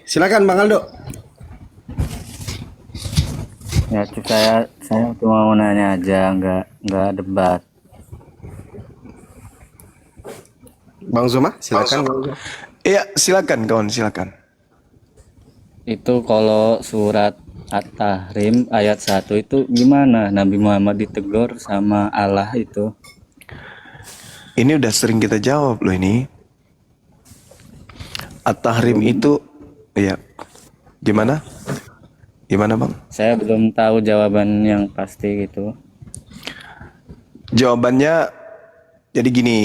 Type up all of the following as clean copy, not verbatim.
Silakan Bang Aldo. Ya, saya cuma mau nanya aja, nggak debat. Bang Zuma, silakan. Bang Zuma. Iya, silakan kawan, silakan. Itu kalau surat At-Tahrim ayat 1 itu gimana Nabi Muhammad ditegur sama Allah itu? Ini udah sering kita jawab loh ini. At-Tahrim itu, iya. Gimana? Gimana Bang? Saya belum tahu jawaban yang pasti gitu. Jawabannya jadi gini.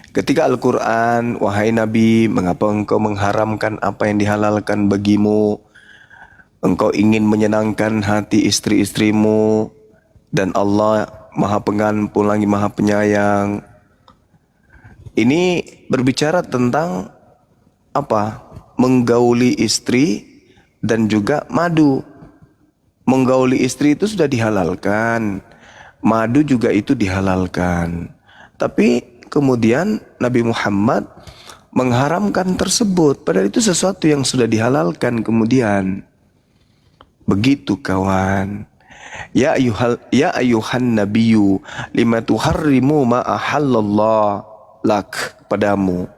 Ketika Al-Quran, wahai Nabi, mengapa engkau mengharamkan apa yang dihalalkan bagimu? Engkau ingin menyenangkan hati istri-istrimu. Dan Allah Maha Pengampun lagi Maha Penyayang. Ini berbicara tentang apa? Menggauli istri dan juga madu. Menggauli istri itu sudah dihalalkan. Madu juga itu dihalalkan. Tapi kemudian Nabi Muhammad mengharamkan tersebut. Padahal itu sesuatu yang sudah dihalalkan kemudian. Begitu kawan. Ya ayuhan nabiyyu lima tuharrimu ma ahallallah lak padamu.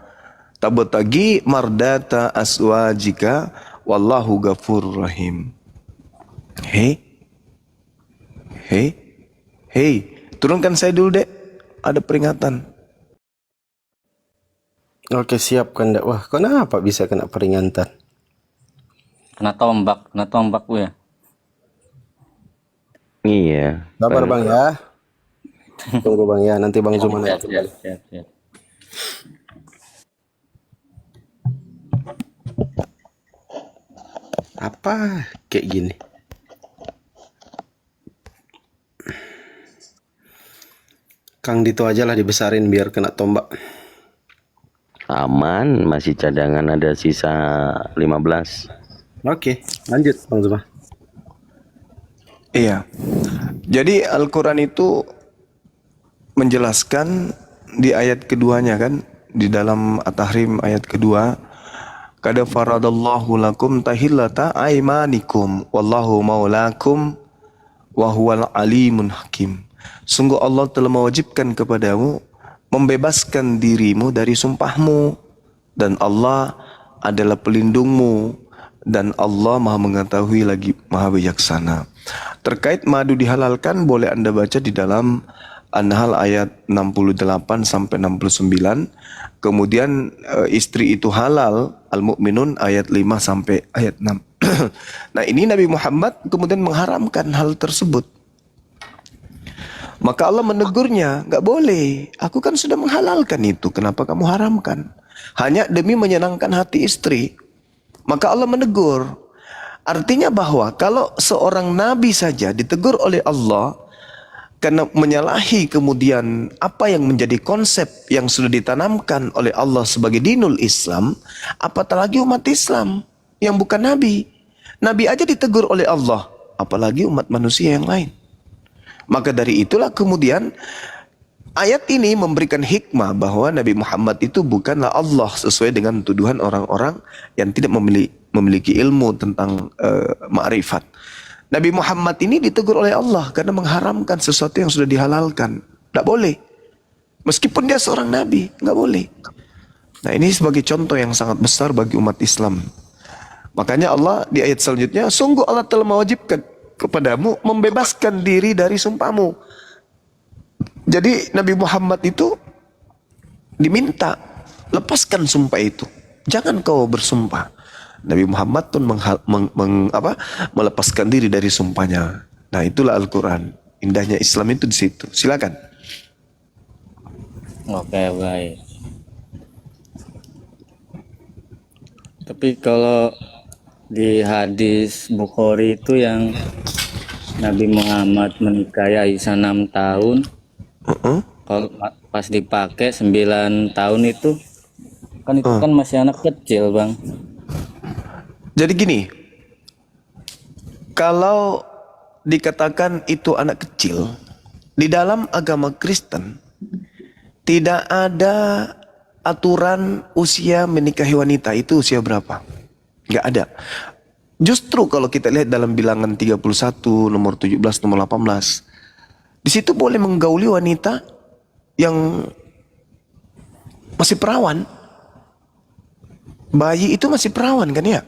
Tabtagi mardata aswajika wallahu ghafurur rahim. Hei, hei, turunkan saya dulu dek. Ada peringatan. Oke, siap Kanda. Wah, kenapa bisa kena peringatan? Kena tombak Bu ya. Iya. Sabar Bang ya. Tunggu Bang ya, nanti Bang Zuma naik kembali. Siap. Apa kayak gini? Kang Dito aja lah dibesarin biar kena tombak. Aman, masih cadangan ada sisa 15. Oke, lanjut Bang Zuma. Iya. Jadi Al-Quran itu menjelaskan di ayat keduanya kan. Di dalam At-Tahrim ayat kedua. Kada faradallahu lakum tahillata aimanikum. Wallahu maulakum. Wahuwal alimun hakim. Sungguh Allah telah mewajibkan kepadamu membebaskan dirimu dari sumpahmu. Dan Allah adalah pelindungmu. Dan Allah maha mengetahui lagi maha bijaksana. Terkait madu dihalalkan boleh Anda baca di dalam An-Nahl ayat 68 sampai 69. Kemudian istri itu halal Al-Mu'minun ayat 5 sampai ayat 6. Nah ini Nabi Muhammad kemudian mengharamkan hal tersebut. Maka Allah menegurnya, nggak boleh. Aku kan sudah menghalalkan itu, kenapa kamu haramkan? Hanya demi menyenangkan hati istri. Maka Allah menegur. Artinya bahwa kalau seorang nabi saja ditegur oleh Allah karena menyalahi kemudian apa yang menjadi konsep yang sudah ditanamkan oleh Allah sebagai dinul Islam, apatah lagi umat Islam yang bukan nabi. Nabi aja ditegur oleh Allah, apalagi umat manusia yang lain. Maka dari itulah kemudian ayat ini memberikan hikmah bahwa Nabi Muhammad itu bukanlah Allah sesuai dengan tuduhan orang-orang yang tidak memiliki ilmu tentang ma'rifat. Nabi Muhammad ini ditegur oleh Allah karena mengharamkan sesuatu yang sudah dihalalkan. Tidak boleh. Meskipun dia seorang Nabi, nggak boleh. Nah ini sebagai contoh yang sangat besar bagi umat Islam. Makanya Allah di ayat selanjutnya, sungguh Allah telah mewajibkan kepadamu membebaskan diri dari sumpahmu. Jadi Nabi Muhammad itu diminta lepaskan sumpah itu. Jangan kau bersumpah. Nabi Muhammad pun melepaskan diri dari sumpahnya. Nah itulah Al-Quran. Indahnya Islam itu di situ. Silakan. Oke, baik. Tapi kalau di hadis Bukhari itu yang Nabi Muhammad menikahi Aisyah 6 tahun, kalau pas dipakai 9 tahun itu kan masih anak kecil Bang. Jadi gini, kalau dikatakan itu anak kecil, di dalam agama Kristen tidak ada aturan usia menikahi wanita itu usia berapa. Nggak ada. Justru kalau kita lihat dalam bilangan 31, nomor 17, nomor 18, di situ boleh menggauli wanita yang masih perawan. Bayi itu masih perawan kan ya?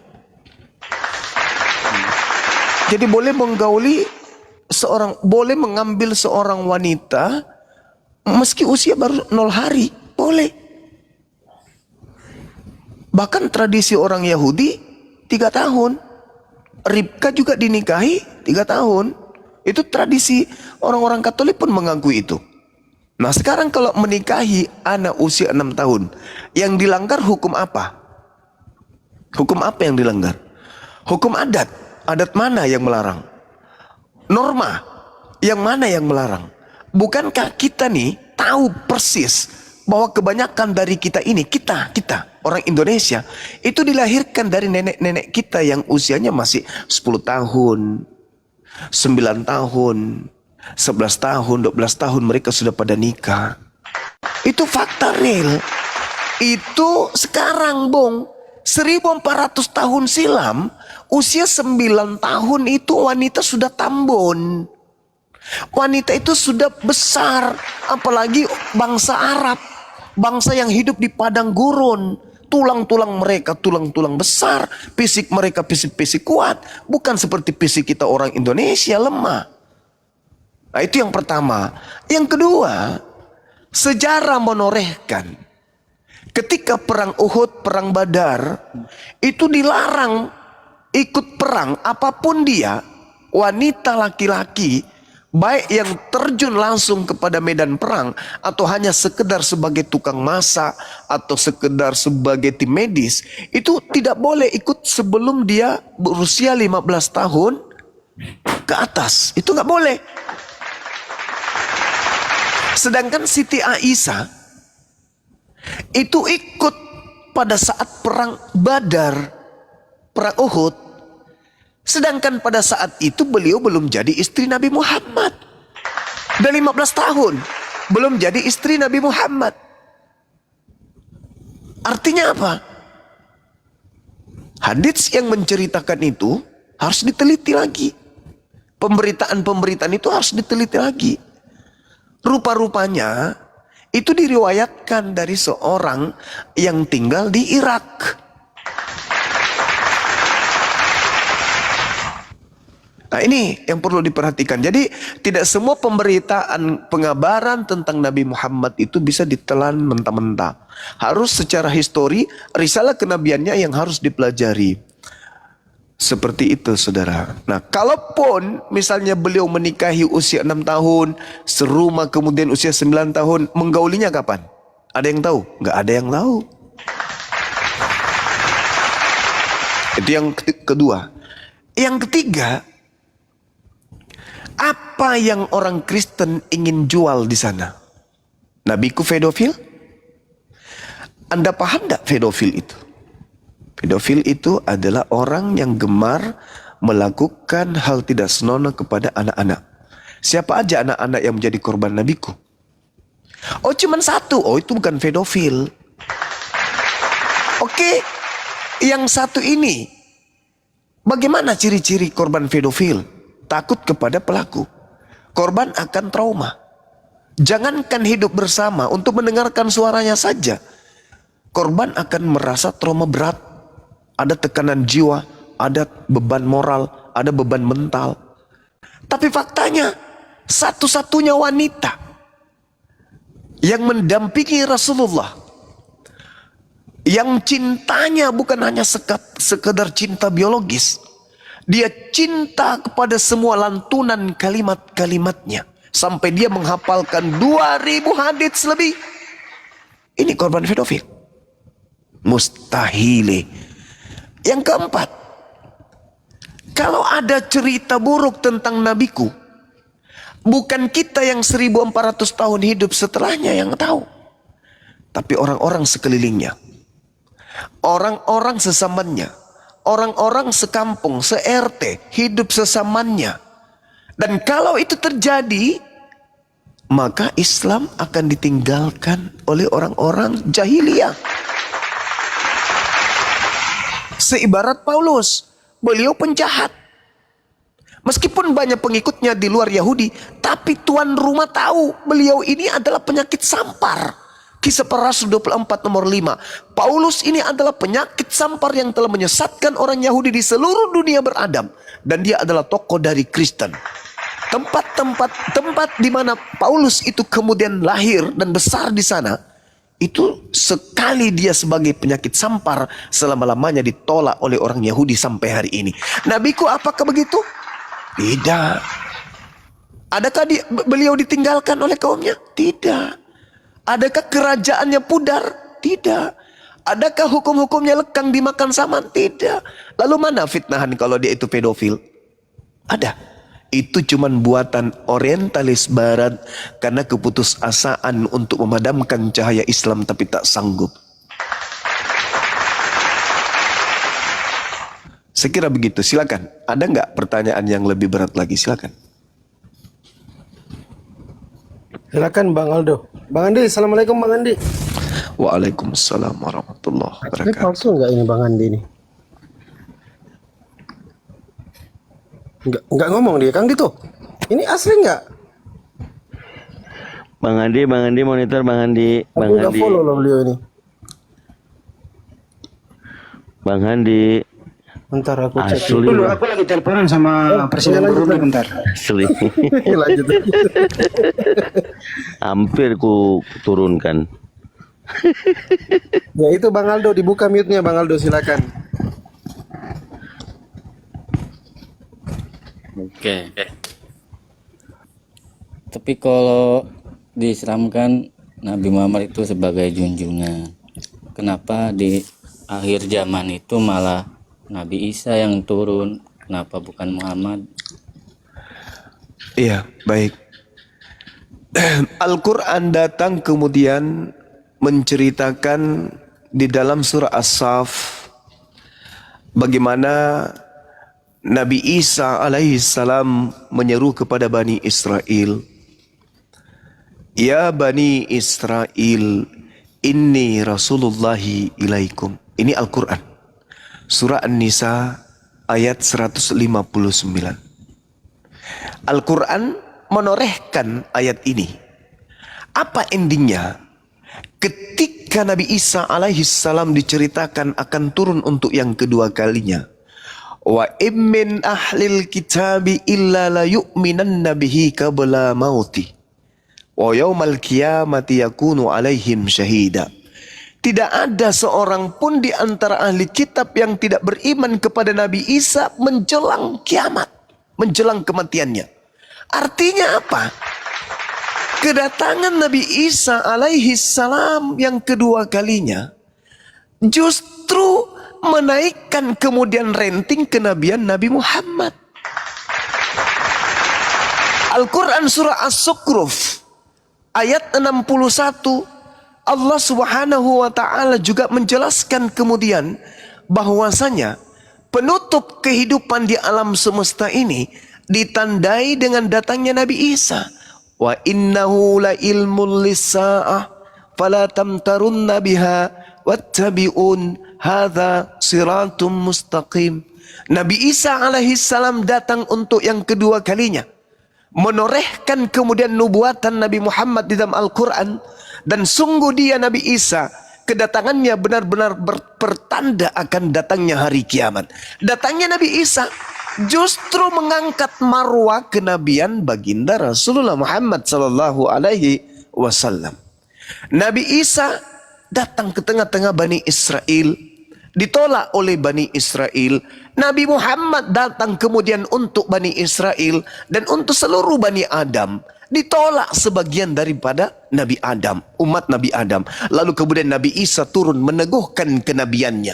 Jadi boleh menggauli boleh mengambil seorang wanita meski usia baru 0 hari, boleh. Bahkan tradisi orang Yahudi 3 tahun. Ribka juga dinikahi 3 tahun. Itu tradisi orang-orang Katolik pun mengakui itu. Nah sekarang kalau menikahi anak usia 6 tahun, yang dilanggar hukum apa? Hukum apa yang dilanggar? Hukum adat. Adat mana yang melarang? Norma yang mana yang melarang? Bukankah kita nih tahu persis bahwa kebanyakan dari kita ini, kita orang Indonesia, itu dilahirkan dari nenek-nenek kita yang usianya masih 10 tahun, 9 tahun, 11 tahun, 12 tahun mereka sudah pada nikah. Itu fakta real. Itu sekarang, Bung, 1400 tahun silam, usia 9 tahun itu wanita sudah tambun. Wanita itu sudah besar, apalagi bangsa Arab, bangsa yang hidup di padang gurun. Tulang-tulang mereka tulang-tulang besar, fisik mereka fisik-fisik kuat, bukan seperti fisik kita orang Indonesia lemah. Nah, itu yang pertama. Yang kedua, sejarah menorehkan ketika perang Uhud, perang Badar, itu dilarang ikut perang apapun dia, wanita laki-laki, baik yang terjun langsung kepada medan perang atau hanya sekedar sebagai tukang masak atau sekedar sebagai tim medis, itu tidak boleh ikut sebelum dia berusia 15 tahun ke atas. Itu nggak boleh. Sedangkan Siti Aisyah itu ikut pada saat perang Badar, perang Uhud. Sedangkan pada saat itu beliau belum jadi istri Nabi Muhammad. Dan 15 tahun belum jadi istri Nabi Muhammad. Artinya apa? Hadits yang menceritakan itu harus diteliti lagi. Pemberitaan-pemberitaan itu harus diteliti lagi. Rupa-rupanya itu diriwayatkan dari seorang yang tinggal di Irak. Nah ini yang perlu diperhatikan. Jadi tidak semua pemberitaan pengabaran tentang Nabi Muhammad itu bisa ditelan mentah-mentah. Harus secara histori, risalah kenabiannya yang harus dipelajari. Seperti itu saudara. Nah kalaupun misalnya beliau menikahi usia 6 tahun, serumah kemudian usia 9 tahun, menggaulinya kapan? Ada yang tahu? Nggak ada yang tahu. Itu yang kedua. Yang ketiga, apa yang orang Kristen ingin jual di sana? Nabiku pedofil? Anda paham tidak pedofil itu? Pedofil itu adalah orang yang gemar melakukan hal tidak senonoh kepada anak-anak. Siapa aja anak-anak yang menjadi korban nabiku? Oh cuman satu, oh itu bukan pedofil. Oke, yang satu ini, bagaimana ciri-ciri korban pedofil? Takut kepada pelaku. Korban akan trauma. Jangankan hidup bersama, untuk mendengarkan suaranya saja, korban akan merasa trauma berat. Ada tekanan jiwa, ada beban moral, ada beban mental. Tapi faktanya, satu-satunya wanita yang mendampingi Rasulullah, yang cintanya bukan hanya sekedar cinta biologis, dia cinta kepada semua lantunan kalimat-kalimatnya. Sampai dia menghafalkan 2000 hadits lebih. Ini korban pedofil. Mustahil. Yang keempat, kalau ada cerita buruk tentang nabiku, bukan kita yang 1400 tahun hidup setelahnya yang tahu, tapi orang-orang sekelilingnya, orang-orang sesamanya, orang-orang sekampung, se-RT, hidup sesamanya. Dan kalau itu terjadi, maka Islam akan ditinggalkan oleh orang-orang jahiliyah. Seibarat Paulus, beliau penjahat. Meskipun banyak pengikutnya di luar Yahudi, tapi tuan rumah tahu beliau ini adalah penyakit sampar. Kisah Para Rasul 24 nomor 5. Paulus ini adalah penyakit sampar yang telah menyesatkan orang Yahudi di seluruh dunia beradab. Dan dia adalah tokoh dari Kristen. Tempat di mana Paulus itu kemudian lahir dan besar di sana, itu sekali dia sebagai penyakit sampar, selama-lamanya ditolak oleh orang Yahudi sampai hari ini. Nabiku apakah begitu? Tidak. Adakah beliau ditinggalkan oleh kaumnya? Tidak. Adakah kerajaannya pudar? Tidak. Adakah hukum-hukumnya lekang dimakan saman? Tidak. Lalu mana fitnahan kalau dia itu pedofil? Ada. Itu cuman buatan orientalis barat karena keputusasaan untuk memadamkan cahaya Islam tapi tak sanggup. Saya kira begitu. Silakan. Ada nggak pertanyaan yang lebih berat lagi? Silakan. Silakan Bang Aldo. Bang Andi, assalamualaikum Bang Andi. Waalaikumsalam warahmatullahi Ini wabarakatuh. palsu nggak ini Bang Andi ini? Nggak ngomong dia, Kang gitu. Ini asli nggak? Bang Andi monitor Bang Andi. Aku nggak follow loh beliau ini. Bang Andi. Bentar aku cek Asli. Dulu aku lagi teleponan sama Presiden Brunei bentar. Asli. lanjut. Hampir ku turunkan. Ya itu Bang Aldo, dibuka mute-nya Bang Aldo, silakan. Oke. Tapi kalau diislamkan Nabi Muhammad itu sebagai junjungan, kenapa di akhir zaman itu malah Nabi Isa yang turun? Kenapa bukan Muhammad? Iya, baik. Al-Quran datang kemudian menceritakan di dalam surah As-Saff bagaimana Nabi Isa alaihissalam menyeru kepada Bani Israel, "Ya Bani Israel, inni Rasulullahi ilaikum." Ini Al-Quran. Surah An-Nisa ayat 159. Al-Quran menorehkan ayat ini. Apa endingnya? Ketika Nabi Isa alaihissalam diceritakan akan turun untuk yang kedua kalinya. Wa immin ahlil kitabi illa la yu'minanna bihi qabla mauti. Wa yaumal qiyamati yakunu alaihim syahida. Tidak ada seorang pun di antara ahli kitab yang tidak beriman kepada Nabi Isa menjelang kiamat, menjelang kematiannya. Artinya apa? Kedatangan Nabi Isa alaihi salam yang kedua kalinya justru menaikkan kemudian rating kenabian Nabi Muhammad. Al-Quran surah As-Sukhruf ayat 61, Allah Subhanahu wa taala juga menjelaskan kemudian bahwasanya penutup kehidupan di alam semesta ini ditandai dengan datangnya Nabi Isa. Wa innahu la ilmul lisaah fala tamtarunna biha wattabi'un hadza siratum mustaqim. Nabi Isa alaihissalam datang untuk yang kedua kalinya, menorehkan kemudian nubuatan Nabi Muhammad di dalam Al-Quran. Dan sungguh dia Nabi Isa, kedatangannya benar-benar bertanda akan datangnya hari kiamat. Datangnya Nabi Isa justru mengangkat marwah kenabian baginda Rasulullah Muhammad sallallahu alaihi wasallam. Nabi Isa datang ke tengah-tengah Bani Israel, ditolak oleh Bani Israel. Nabi Muhammad datang kemudian untuk Bani Israel dan untuk seluruh Bani Adam. Ditolak sebagian daripada Nabi Adam, umat Nabi Adam. Lalu kemudian Nabi Isa turun meneguhkan kenabiannya.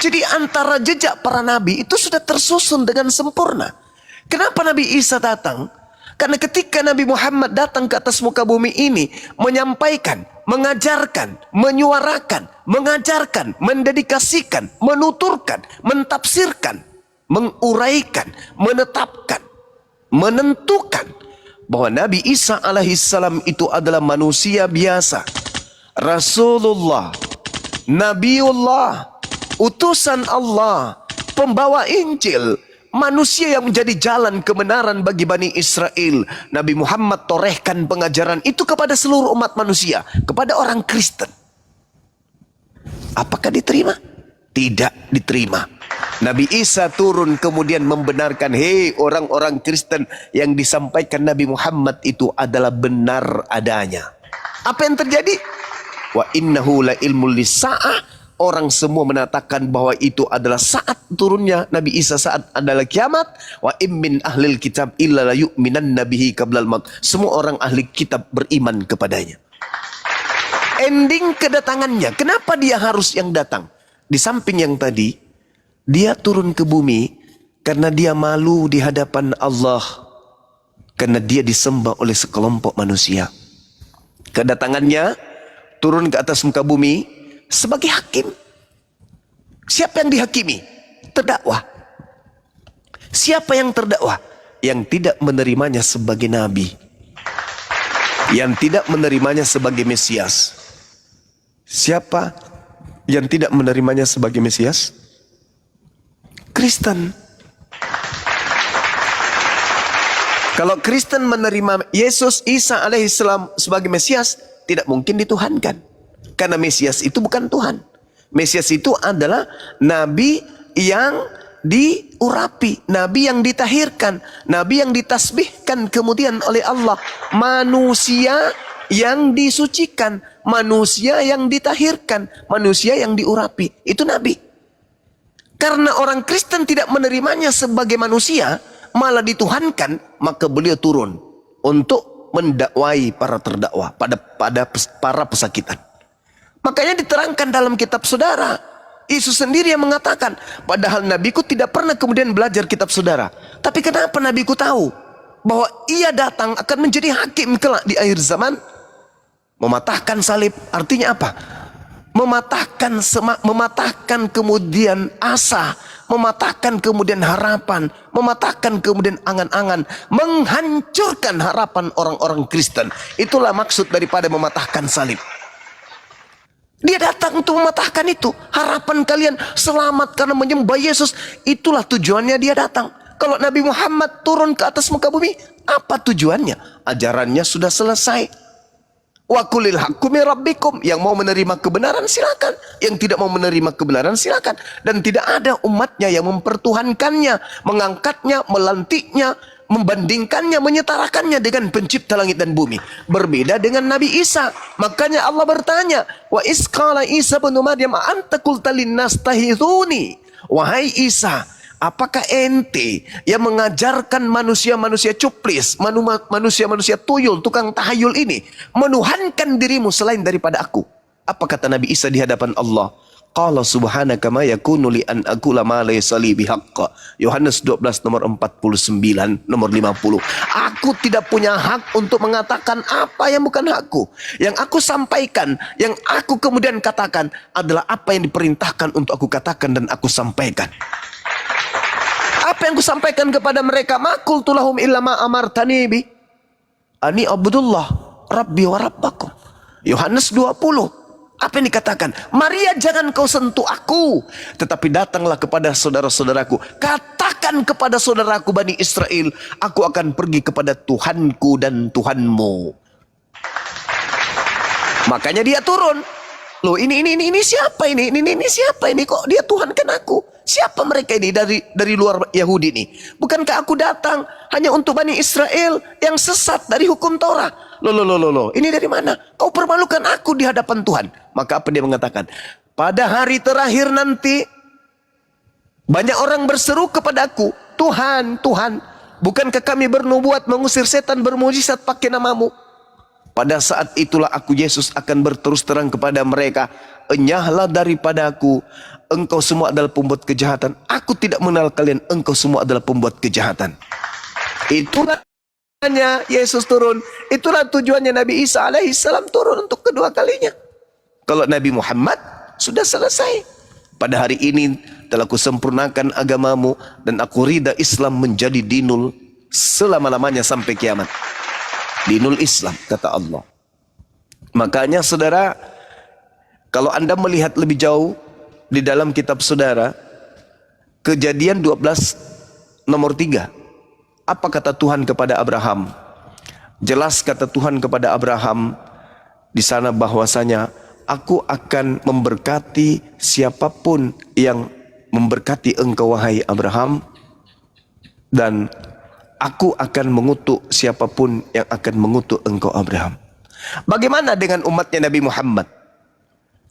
Jadi antara jejak para nabi itu sudah tersusun dengan sempurna. Kenapa Nabi Isa datang? Karena ketika Nabi Muhammad datang ke atas muka bumi ini, menyampaikan, mengajarkan, menyuarakan, mengajarkan, mendedikasikan, menuturkan, mentafsirkan, menguraikan, menetapkan, menentukan bahwa Nabi Isa alaihissalam itu adalah manusia biasa, Rasulullah, Nabiullah, utusan Allah, pembawa Injil, manusia yang menjadi jalan kebenaran bagi Bani Israel. Nabi Muhammad torehkan pengajaran itu kepada seluruh umat manusia, kepada orang Kristen. Apakah diterima? Tidak diterima. Nabi Isa turun kemudian membenarkan, hei orang-orang Kristen, yang disampaikan Nabi Muhammad itu adalah benar adanya. Apa yang terjadi? Wa innahu la ilmul lisa'ah. Orang semua menatakan bahwa itu adalah saat turunnya Nabi Isa, saat adalah kiamat. Wa immin ahlil kitab illa la yu'minan nabihi qablal maut. Semua orang ahli kitab beriman kepadanya. Ending kedatangannya, kenapa dia harus yang datang? Di samping yang tadi, dia turun ke bumi karena dia malu di hadapan Allah, karena dia disembah oleh sekelompok manusia. Kedatangannya turun ke atas muka bumi sebagai hakim. Siapa yang dihakimi? Terdakwa. Siapa yang terdakwa? Yang tidak menerimanya sebagai nabi, yang tidak menerimanya sebagai Mesias. Siapa yang tidak menerimanya sebagai Mesias? Kristen. Kalau Kristen menerima Yesus Isa alaihissalam sebagai Mesias, tidak mungkin dituhankan. Karena Mesias itu bukan Tuhan. Mesias itu adalah nabi yang diurapi, nabi yang ditahirkan, nabi yang ditasbihkan kemudian oleh Allah, manusia yang disucikan, manusia yang ditahirkan, manusia yang diurapi. Itu nabi. Karena orang Kristen tidak menerimanya sebagai manusia, malah dituhankan, maka beliau turun untuk mendakwai para terdakwa, pada para pesakitan. Makanya diterangkan dalam kitab saudara, Yesus sendiri yang mengatakan, padahal nabiku tidak pernah kemudian belajar kitab saudara, tapi kenapa nabiku tahu bahwa ia datang akan menjadi hakim kelak di akhir zaman? Mematahkan salib artinya apa? Mematahkan kemudian asa, mematahkan kemudian harapan, mematahkan kemudian angan-angan, menghancurkan harapan orang-orang Kristen. Itulah maksud daripada mematahkan salib. Dia datang untuk mematahkan itu. Harapan kalian selamat karena menyembah Yesus. Itulah tujuannya dia datang. Kalau Nabi Muhammad turun ke atas muka bumi, apa tujuannya? Ajarannya sudah selesai. Wa qulil haqqu min rabbikum. Yang mau menerima kebenaran silakan, yang tidak mau menerima kebenaran silakan. Dan tidak ada umatnya yang mempertuhankannya, mengangkatnya, melantiknya, membandingkannya, menyetarakannya dengan pencipta langit dan bumi. Berbeda dengan Nabi Isa. Makanya Allah bertanya, wa isqala Isa bin Maryam anta qulta linnas tahizuni. Wahai Isa, apakah ente yang mengajarkan manusia-manusia cuplis, manusia-manusia tuyul, tukang tahayul ini, menuhankan dirimu selain daripada aku? Apa kata Nabi Isa di hadapan Allah? Qala subhanaka ma yakunu li an aqula ma laysa li bihaqq. Yohanes 12 nomor 49, nomor 50. Aku tidak punya hak untuk mengatakan apa yang bukan hakku. Yang aku sampaikan, yang aku kemudian katakan adalah apa yang diperintahkan untuk aku katakan dan aku sampaikan. Apa yang kusampaikan kepada mereka? Ma qultu lahum illa ma amartani bi ani abdullah rabbi wa rabbakum. Yohanes 20. Apa yang dikatakan? Maria, jangan kau sentuh aku, tetapi datanglah kepada saudara-saudaraku. Katakan kepada saudaraku Bani Israel, aku akan pergi kepada Tuhanku dan Tuhanmu. Makanya dia turun. Loh, ini siapa ini? Ini siapa ini? Kok dia tuhankan aku? Siapa mereka ini dari luar Yahudi ini? Bukankah aku datang hanya untuk Bani Israel yang sesat dari hukum Torah? Loh. Ini dari mana? Kau permalukan aku di hadapan Tuhan. Maka apa dia mengatakan? Pada hari terakhir nanti, banyak orang berseru kepadaku, Tuhan, Tuhan, bukankah kami bernubuat mengusir setan bermujizat pakai namamu? Pada saat itulah aku Yesus akan berterus terang kepada mereka, enyahlah daripada aku, engkau semua adalah pembuat kejahatan. Aku tidak mengenal kalian, engkau semua adalah pembuat kejahatan. Itulah tujuannya Yesus turun. Itulah tujuannya Nabi Isa alaihissalam turun untuk kedua kalinya. Kalau Nabi Muhammad sudah selesai. Pada hari ini telah kusempurnakan agamamu dan aku ridha Islam menjadi dinul selama-lamanya sampai kiamat. Dinul Islam, kata Allah. Makanya saudara, Kalau Anda melihat lebih jauh di dalam kitab saudara, Kejadian 12 nomor 3. Apa kata Tuhan kepada Abraham? Jelas kata Tuhan kepada Abraham di sana bahwasanya aku akan memberkati siapapun yang memberkati engkau wahai Abraham, dan aku akan mengutuk siapapun yang akan mengutuk engkau Abraham. Bagaimana dengan umatnya Nabi Muhammad?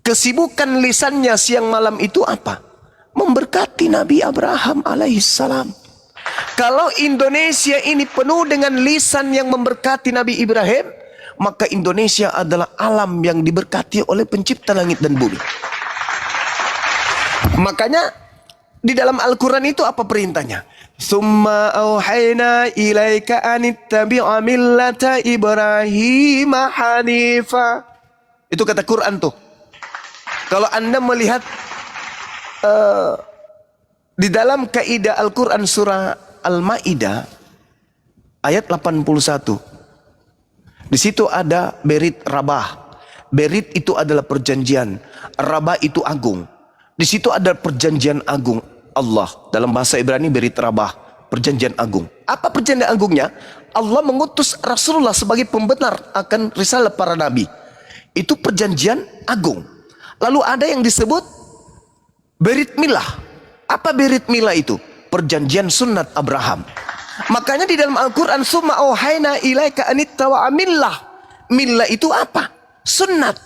Kesibukan lisannya siang malam itu apa? Memberkati Nabi Abraham alaihissalam. Kalau Indonesia ini penuh dengan lisan yang memberkati Nabi Ibrahim, maka Indonesia adalah alam yang diberkati oleh pencipta langit dan bumi. Makanya di dalam Al-Quran itu apa perintahnya? Summa auhayna ilaika anittabi'a millata Ibrahim hanifa. Itu kata Quran tuh. Kalau Anda melihat di dalam kaidah Al-Quran surah Al-Ma'idah ayat 81. Di situ ada berit rabah. Berit itu adalah perjanjian. Rabah itu agung. Di situ ada perjanjian agung Allah. Dalam bahasa Ibrani berit rabah, perjanjian agung. Apa perjanjian agungnya? Allah mengutus Rasulullah sebagai pembenar akan risalah para nabi. Itu perjanjian agung. Lalu ada yang disebut berit milah. Apa berit milah itu? Perjanjian sunnat Abraham. Makanya di dalam Al-Quran summa auhayna ilaika anittabi'a millah. Millah itu apa? Sunnat.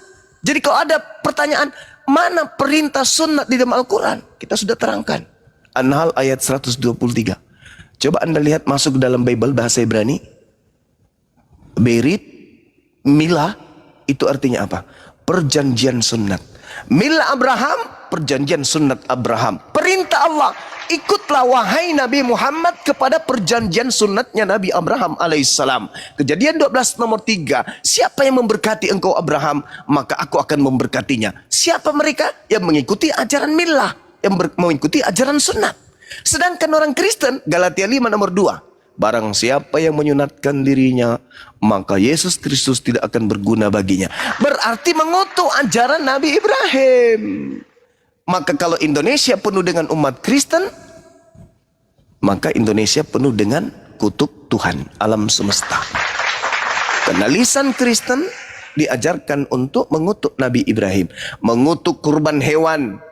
Jadi kalau ada pertanyaan, mana perintah sunnat di dalam Al-Quran? Kita sudah terangkan. An-Nahl ayat 123. Coba Anda lihat masuk ke dalam Bible bahasa Ibrani. Berit milah itu artinya apa? Perjanjian sunnat. Milah Abraham, perjanjian sunnat Abraham. Perintah Allah, ikutlah wahai Nabi Muhammad kepada perjanjian sunnatnya Nabi Abraham alaihissalam. Kejadian 12 nomor 3. Siapa yang memberkati engkau Abraham, maka aku akan memberkatinya. Siapa mereka? Yang mengikuti ajaran milah, yang mengikuti ajaran sunnat. Sedangkan orang Kristen, Galatia 5 nomor 2. Barang siapa yang menyunatkan dirinya, maka Yesus Kristus tidak akan berguna baginya. Berarti mengutuk ajaran Nabi Ibrahim. Maka kalau Indonesia penuh dengan umat Kristen, maka Indonesia penuh dengan kutuk Tuhan alam semesta. Karena lisan Kristen diajarkan untuk mengutuk Nabi Ibrahim, mengutuk kurban hewan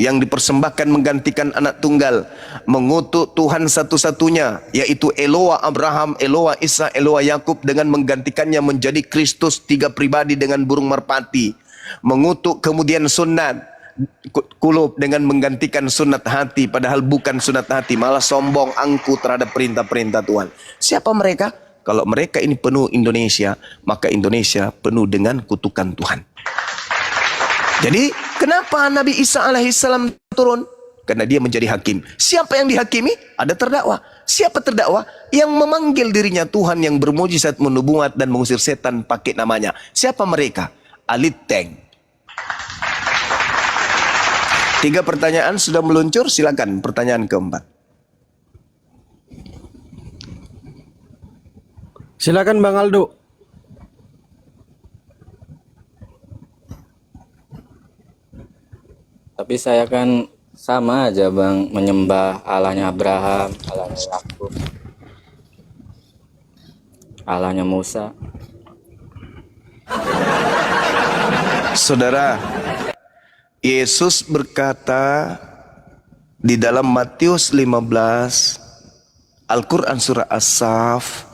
yang dipersembahkan menggantikan anak tunggal, mengutuk Tuhan satu-satunya, yaitu Eloa Abraham, Eloa Isa, Eloa Yakub, dengan menggantikannya menjadi Kristus, 3 pribadi dengan burung merpati. Mengutuk kemudian sunat kulub dengan menggantikan sunat hati, padahal bukan sunat hati, malah sombong, angku terhadap perintah-perintah Tuhan. Siapa mereka? Kalau mereka ini penuh Indonesia, maka Indonesia penuh dengan kutukan Tuhan. Jadi kenapa Nabi Isa alaihissalam turun? Karena dia menjadi hakim. Siapa yang dihakimi? Ada terdakwa. Siapa terdakwa? Yang memanggil dirinya Tuhan, yang bermujizat, menubuat dan mengusir setan pakai namanya. Siapa mereka? Alit Teng. 3 pertanyaan sudah meluncur. Silakan pertanyaan keempat. Silakan Bang Aldo. Tapi saya kan sama aja Bang, menyembah Allahnya Abraham, Allahnya Yakub, Allahnya Musa. Saudara, Yesus berkata di dalam Matius 15, Al-Quran surah As-Saff,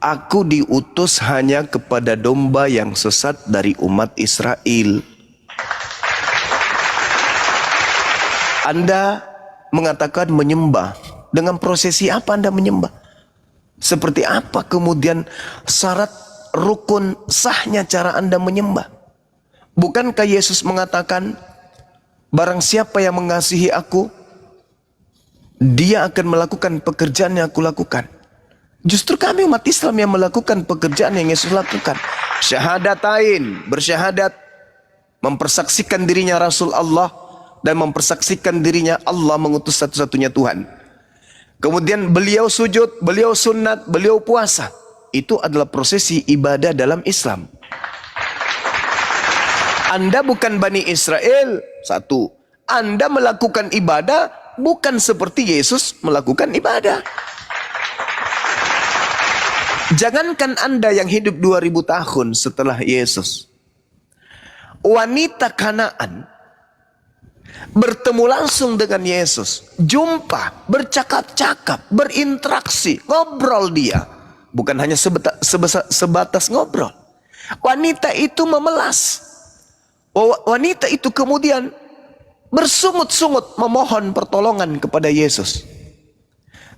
aku diutus hanya kepada domba yang sesat dari umat Israel. Anda mengatakan menyembah. Dengan prosesi apa Anda menyembah? Seperti apa kemudian syarat rukun sahnya cara Anda menyembah? Bukankah Yesus mengatakan, barang siapa yang mengasihi aku, dia akan melakukan pekerjaan yang aku lakukan. Justru kami umat Islam yang melakukan pekerjaan yang Yesus lakukan. Syahadatain, bersyahadat, mempersaksikan dirinya Rasul Allah, dan mempersaksikan dirinya Allah mengutus satu-satunya Tuhan. Kemudian beliau sujud, beliau sunat, beliau puasa. Itu adalah prosesi ibadah dalam Islam. Anda bukan Bani Israel. Satu. Anda melakukan ibadah bukan seperti Yesus melakukan ibadah. Jangankan Anda yang hidup 2000 tahun setelah Yesus. Wanita Kanaan bertemu langsung dengan Yesus. Jumpa, bercakap-cakap, berinteraksi, ngobrol dia. Bukan hanya sebatas ngobrol. Wanita itu memelas. Wanita itu kemudian bersungut-sungut memohon pertolongan kepada Yesus.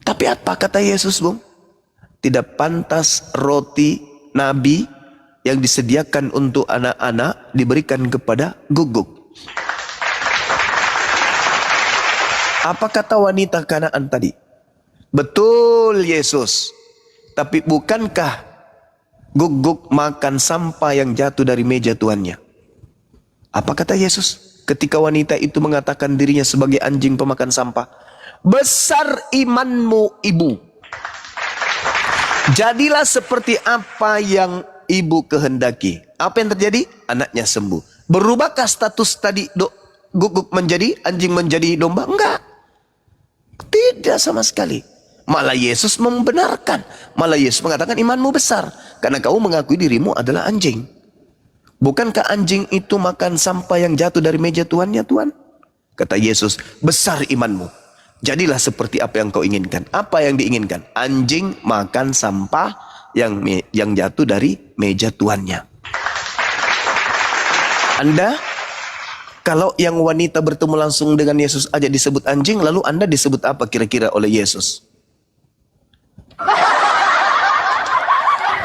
Tapi apa kata Yesus, Bung? Tidak pantas roti Nabi yang disediakan untuk anak-anak diberikan kepada guguk. Apa kata wanita Kanaan tadi? Betul Yesus. Tapi bukankah guguk makan sampah yang jatuh dari meja tuannya? Apa kata Yesus ketika wanita itu mengatakan dirinya sebagai anjing pemakan sampah? Besar imanmu, ibu. Jadilah seperti apa yang ibu kehendaki. Apa yang terjadi? Anaknya sembuh. Berubahkah status tadi guguk menjadi anjing menjadi domba? Enggak. Tidak sama sekali. Malah Yesus membenarkan. Malah Yesus mengatakan imanmu besar. Karena kau mengakui dirimu adalah anjing. Bukankah anjing itu makan sampah yang jatuh dari meja tuannya, Tuhan? Kata Yesus, besar imanmu. Jadilah seperti apa yang kau inginkan. Apa yang diinginkan? Anjing makan sampah yang jatuh dari meja tuannya. Anda, kalau yang wanita bertemu langsung dengan Yesus aja disebut anjing, lalu Anda disebut apa kira-kira oleh Yesus?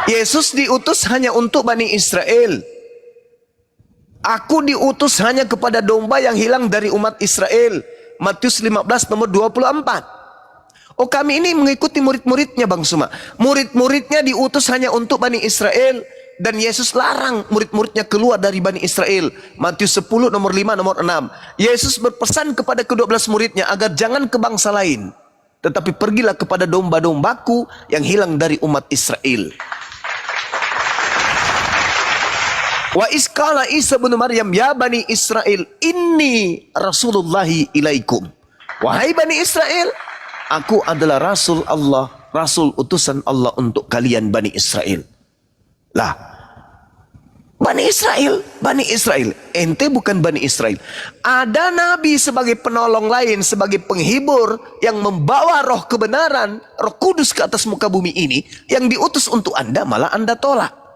Yesus diutus hanya untuk Bani Israel. Aku diutus hanya kepada domba yang hilang dari umat Israel. Matius 15 nomor 24. Oh, kami ini mengikuti murid-muridnya, Bang Suma. Murid-muridnya diutus hanya untuk Bani Israel. Dan Yesus larang murid-muridnya keluar dari Bani Israel. Matius 10 nomor 5 nomor 6. Yesus berpesan kepada ke-12 muridnya agar jangan ke bangsa lain, tetapi pergilah kepada domba-dombaku yang hilang dari umat Israel. Wa isqala Isa bin Maryam ya Bani Israel inni Rasulullahi ilaikum. Wahai Bani Israel, aku adalah Rasul Allah, Rasul utusan Allah untuk kalian Bani Israel. Lah, Bani Israel, ente bukan Bani Israel. Ada Nabi sebagai penolong lain, sebagai penghibur yang membawa roh kebenaran, roh kudus ke atas muka bumi ini, yang diutus untuk Anda, malah Anda tolak.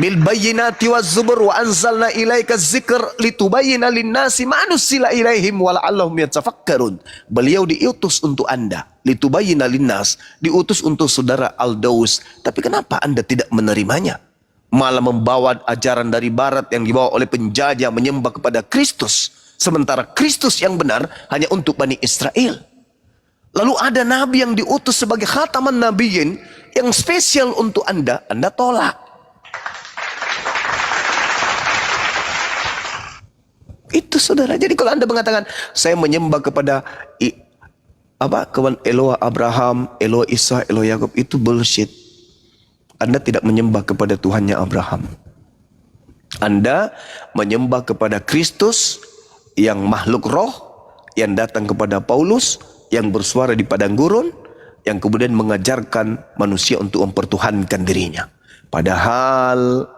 Bil bayyinati waz zubur wa anzalna ilaika dzikr litubayyana lin-nasi ma nuzila ilaihim wa la'allahum yatafakkarun. Beliau diutus untuk Anda, litubayyana lin-nas, diutus untuk saudara Aldaus. Tapi kenapa Anda tidak menerimanya? Malah membawa ajaran dari barat yang dibawa oleh penjajah menyembah kepada Kristus, sementara Kristus yang benar hanya untuk Bani Israel. Lalu ada nabi yang diutus sebagai khataman nabiyyin yang spesial untuk Anda tolak. Itu saudara. Jadi kalau Anda mengatakan saya menyembah kepada Eloah Abraham, Eloah Isa, Eloah Yakub, itu bullshit. Anda tidak menyembah kepada Tuhannya Abraham. Anda menyembah kepada Kristus yang makhluk roh, yang datang kepada Paulus, yang bersuara di padang gurun, yang kemudian mengajarkan manusia untuk mempertuhankan dirinya. Padahal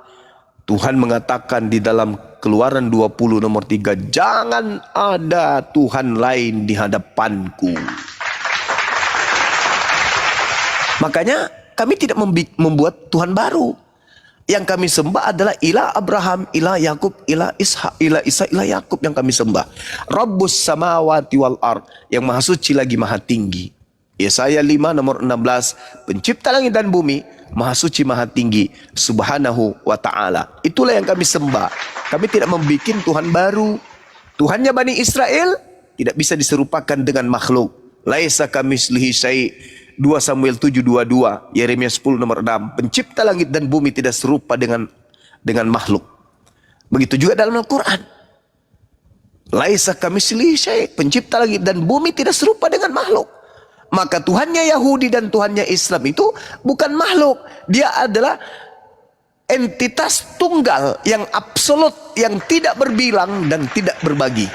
Tuhan mengatakan di dalam Keluaran 20 nomor 3, jangan ada Tuhan lain di hadapanku. Makanya kami tidak membuat Tuhan baru. Yang kami sembah adalah ilah Abraham, ilah Yakub, ilah Ishak, ilah Isa, ilah Yakub yang kami sembah. Rabbus samawati wal ard, yang maha suci lagi maha tinggi. Yesaya 5 nomor 16, pencipta langit dan bumi, maha suci maha tinggi, subhanahu wa ta'ala. Itulah yang kami sembah. Kami tidak membuat Tuhan baru. Tuhannya Bani Israel tidak bisa diserupakan dengan makhluk. Laisa kamitslihi syai'. 2 Samuel 7:22, Yeremia 10 nomor 6. Pencipta langit dan bumi tidak serupa dengan makhluk. Begitu juga dalam Al-Quran. Laisa kamitslihi syai'. Pencipta langit dan bumi tidak serupa dengan makhluk. Maka Tuhannya Yahudi dan Tuhannya Islam itu bukan makhluk. Dia adalah entitas tunggal yang absolut, yang tidak berbilang dan tidak berbagi.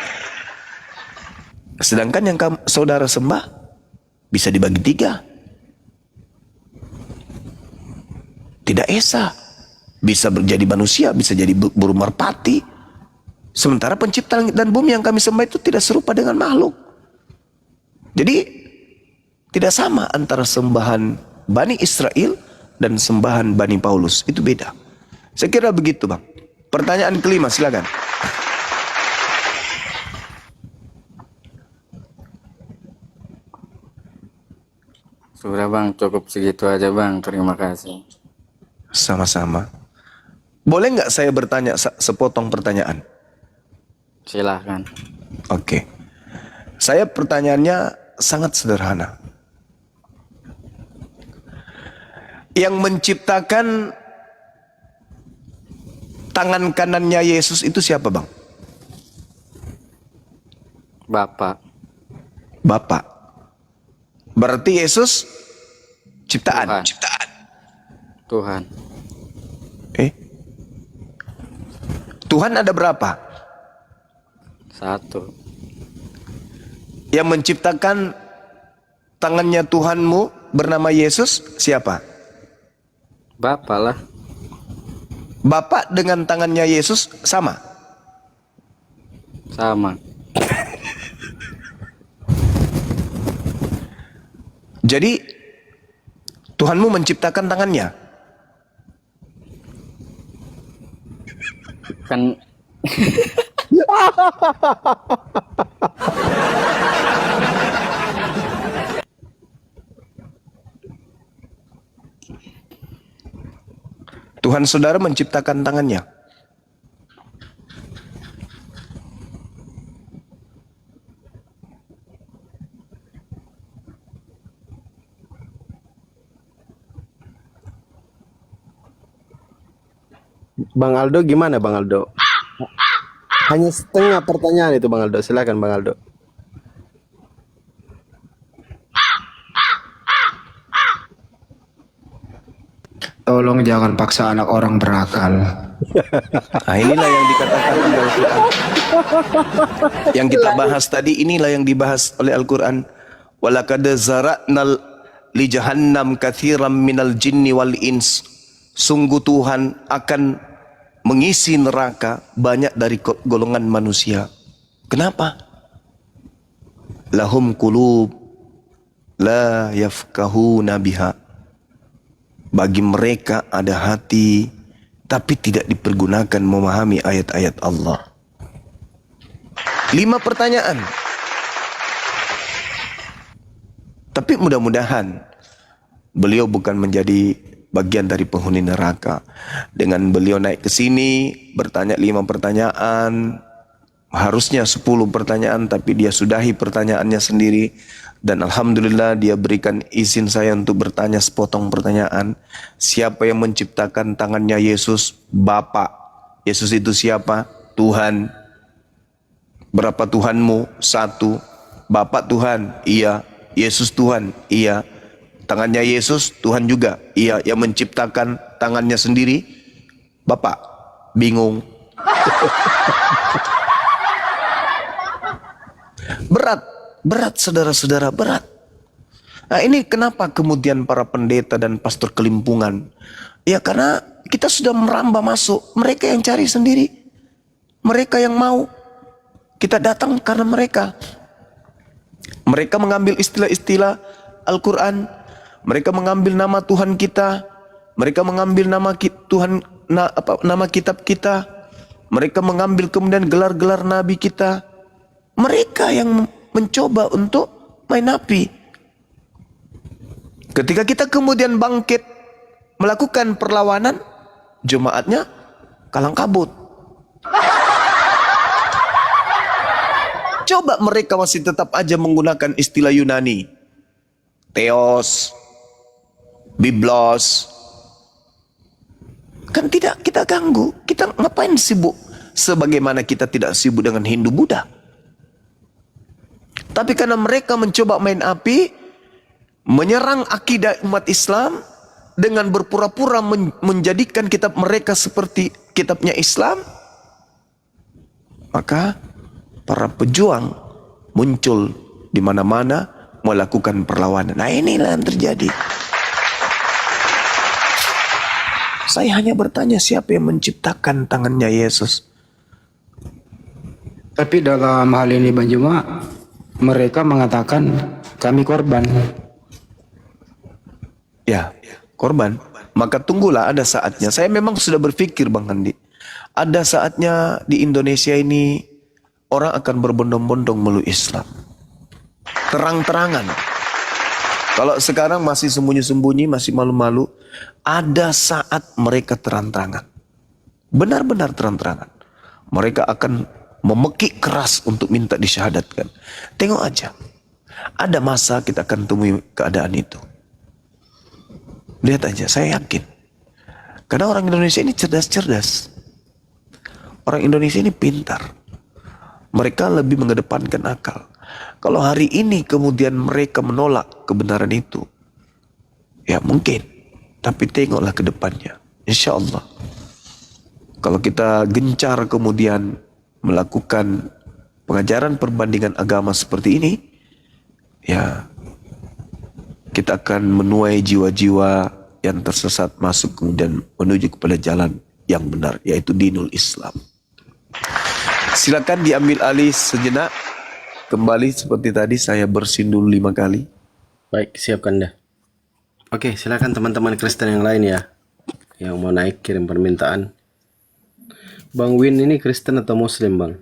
Sedangkan yang saudara sembah bisa dibagi 3. Tidak esa. Bisa menjadi manusia, bisa jadi burung merpati. Sementara pencipta langit dan bumi yang kami sembah itu tidak serupa dengan makhluk. Jadi tidak sama antara sembahan Bani Israel dan sembahan Bani Paulus. Itu beda. Saya kira begitu, Bang. Pertanyaan kelima, silakan. Sudah Bang, cukup segitu aja Bang. Terima kasih. Sama-sama. Boleh nggak saya bertanya sepotong pertanyaan? Silahkan. Oke. Saya pertanyaannya sangat sederhana. Yang menciptakan tangan kanannya Yesus itu siapa, Bang? Bapak. Bapak. Berarti Yesus ciptaan. Tuhan. Ciptaan. Tuhan. Tuhan ada berapa? 1. Yang menciptakan tangannya Tuhanmu bernama Yesus siapa? Bapak lah. Bapak dengan tangannya Yesus sama? Sama. Jadi Tuhanmu menciptakan tangannya? Kan Tuhan saudara menciptakan tangannya? Bang Aldo gimana Bang Aldo? Hanya setengah pertanyaan itu Bang Aldo. Silakan Bang Aldo. Tolong jangan paksa anak orang berakal. Nah, inilah yang dikatakan oleh Al-Quran. Yang kita bahas tadi, inilah yang dibahas oleh Al-Quran. Walaqad zara'nal li jahannam katsiran minal jinni wal ins. Sungguh Tuhan akan mengisi neraka banyak dari golongan manusia. Kenapa? Lahum qulub la yafqahuna biha. Bagi mereka ada hati tapi tidak dipergunakan memahami ayat-ayat Allah. 5 pertanyaan. Tapi mudah-mudahan beliau bukan menjadi bagian dari penghuni neraka. Dengan beliau naik ke sini bertanya 5 pertanyaan, harusnya 10 pertanyaan, tapi dia sudahi pertanyaannya sendiri. Dan alhamdulillah dia berikan izin saya untuk bertanya sepotong pertanyaan. Siapa yang menciptakan tangannya Yesus? Bapak. Yesus itu siapa? Tuhan. Berapa Tuhanmu? 1. Bapak Tuhan? Iya. Yesus Tuhan? Iya. Tangannya Yesus Tuhan juga? Iya. Yang menciptakan tangannya sendiri? Bapak. Bingung. Berat saudara-saudara, berat. Nah ini kenapa kemudian para pendeta dan pastor kelimpungan? Ya karena kita sudah merambah masuk. Mereka yang cari sendiri. Mereka yang mau. Kita datang karena mereka. Mereka mengambil istilah-istilah Al-Quran. Mereka mengambil nama Tuhan kita. Mereka mengambil nama Tuhan, nama kitab kita. Mereka mengambil kemudian gelar-gelar nabi kita. Mereka yang mencoba untuk main api. Ketika kita kemudian bangkit melakukan perlawanan, jemaatnya kalang kabut. Coba mereka masih tetap aja menggunakan istilah Yunani. Theos, Biblos. Kan tidak kita ganggu. Kita ngapain sibuk? Sebagaimana kita tidak sibuk dengan Hindu Buddha. Tapi karena mereka mencoba main api, menyerang akidah umat Islam, dengan berpura-pura menjadikan kitab mereka seperti kitabnya Islam, maka para pejuang muncul di mana-mana melakukan perlawanan. Nah, inilah yang terjadi. Saya hanya bertanya, siapa yang menciptakan tangannya Yesus? Tapi dalam hal ini Bang Juma, mereka mengatakan kami korban. Ya, korban. Maka tunggulah ada saatnya. Saya memang sudah berpikir Bang Andi, ada saatnya di Indonesia ini orang akan berbondong-bondong meluk Islam. Terang-terangan. Kalau sekarang masih sembunyi-sembunyi, masih malu-malu, ada saat mereka terang-terangan. Benar-benar terang-terangan. Mereka akan memekik keras untuk minta disyahadatkan. Tengok aja. Ada masa kita akan temui keadaan itu. Lihat aja, saya yakin. Karena orang Indonesia ini cerdas-cerdas. Orang Indonesia ini pintar. Mereka lebih mengedepankan akal. Kalau hari ini kemudian mereka menolak kebenaran itu, ya mungkin. Tapi tengoklah ke depannya. Insya Allah. Kalau kita gencar kemudian melakukan pengajaran perbandingan agama seperti ini, ya kita akan menuai jiwa-jiwa yang tersesat masuk kemudian menuju kepada jalan yang benar, yaitu dinul Islam. Silakan diambil alih sejenak. Kembali seperti tadi, saya bersin dulu 5 kali. Baik, siapkan dah. Oke, silakan teman-teman Kristen yang lain ya, yang mau naik kirim permintaan. Bang Win ini Kristen atau Muslim, Bang?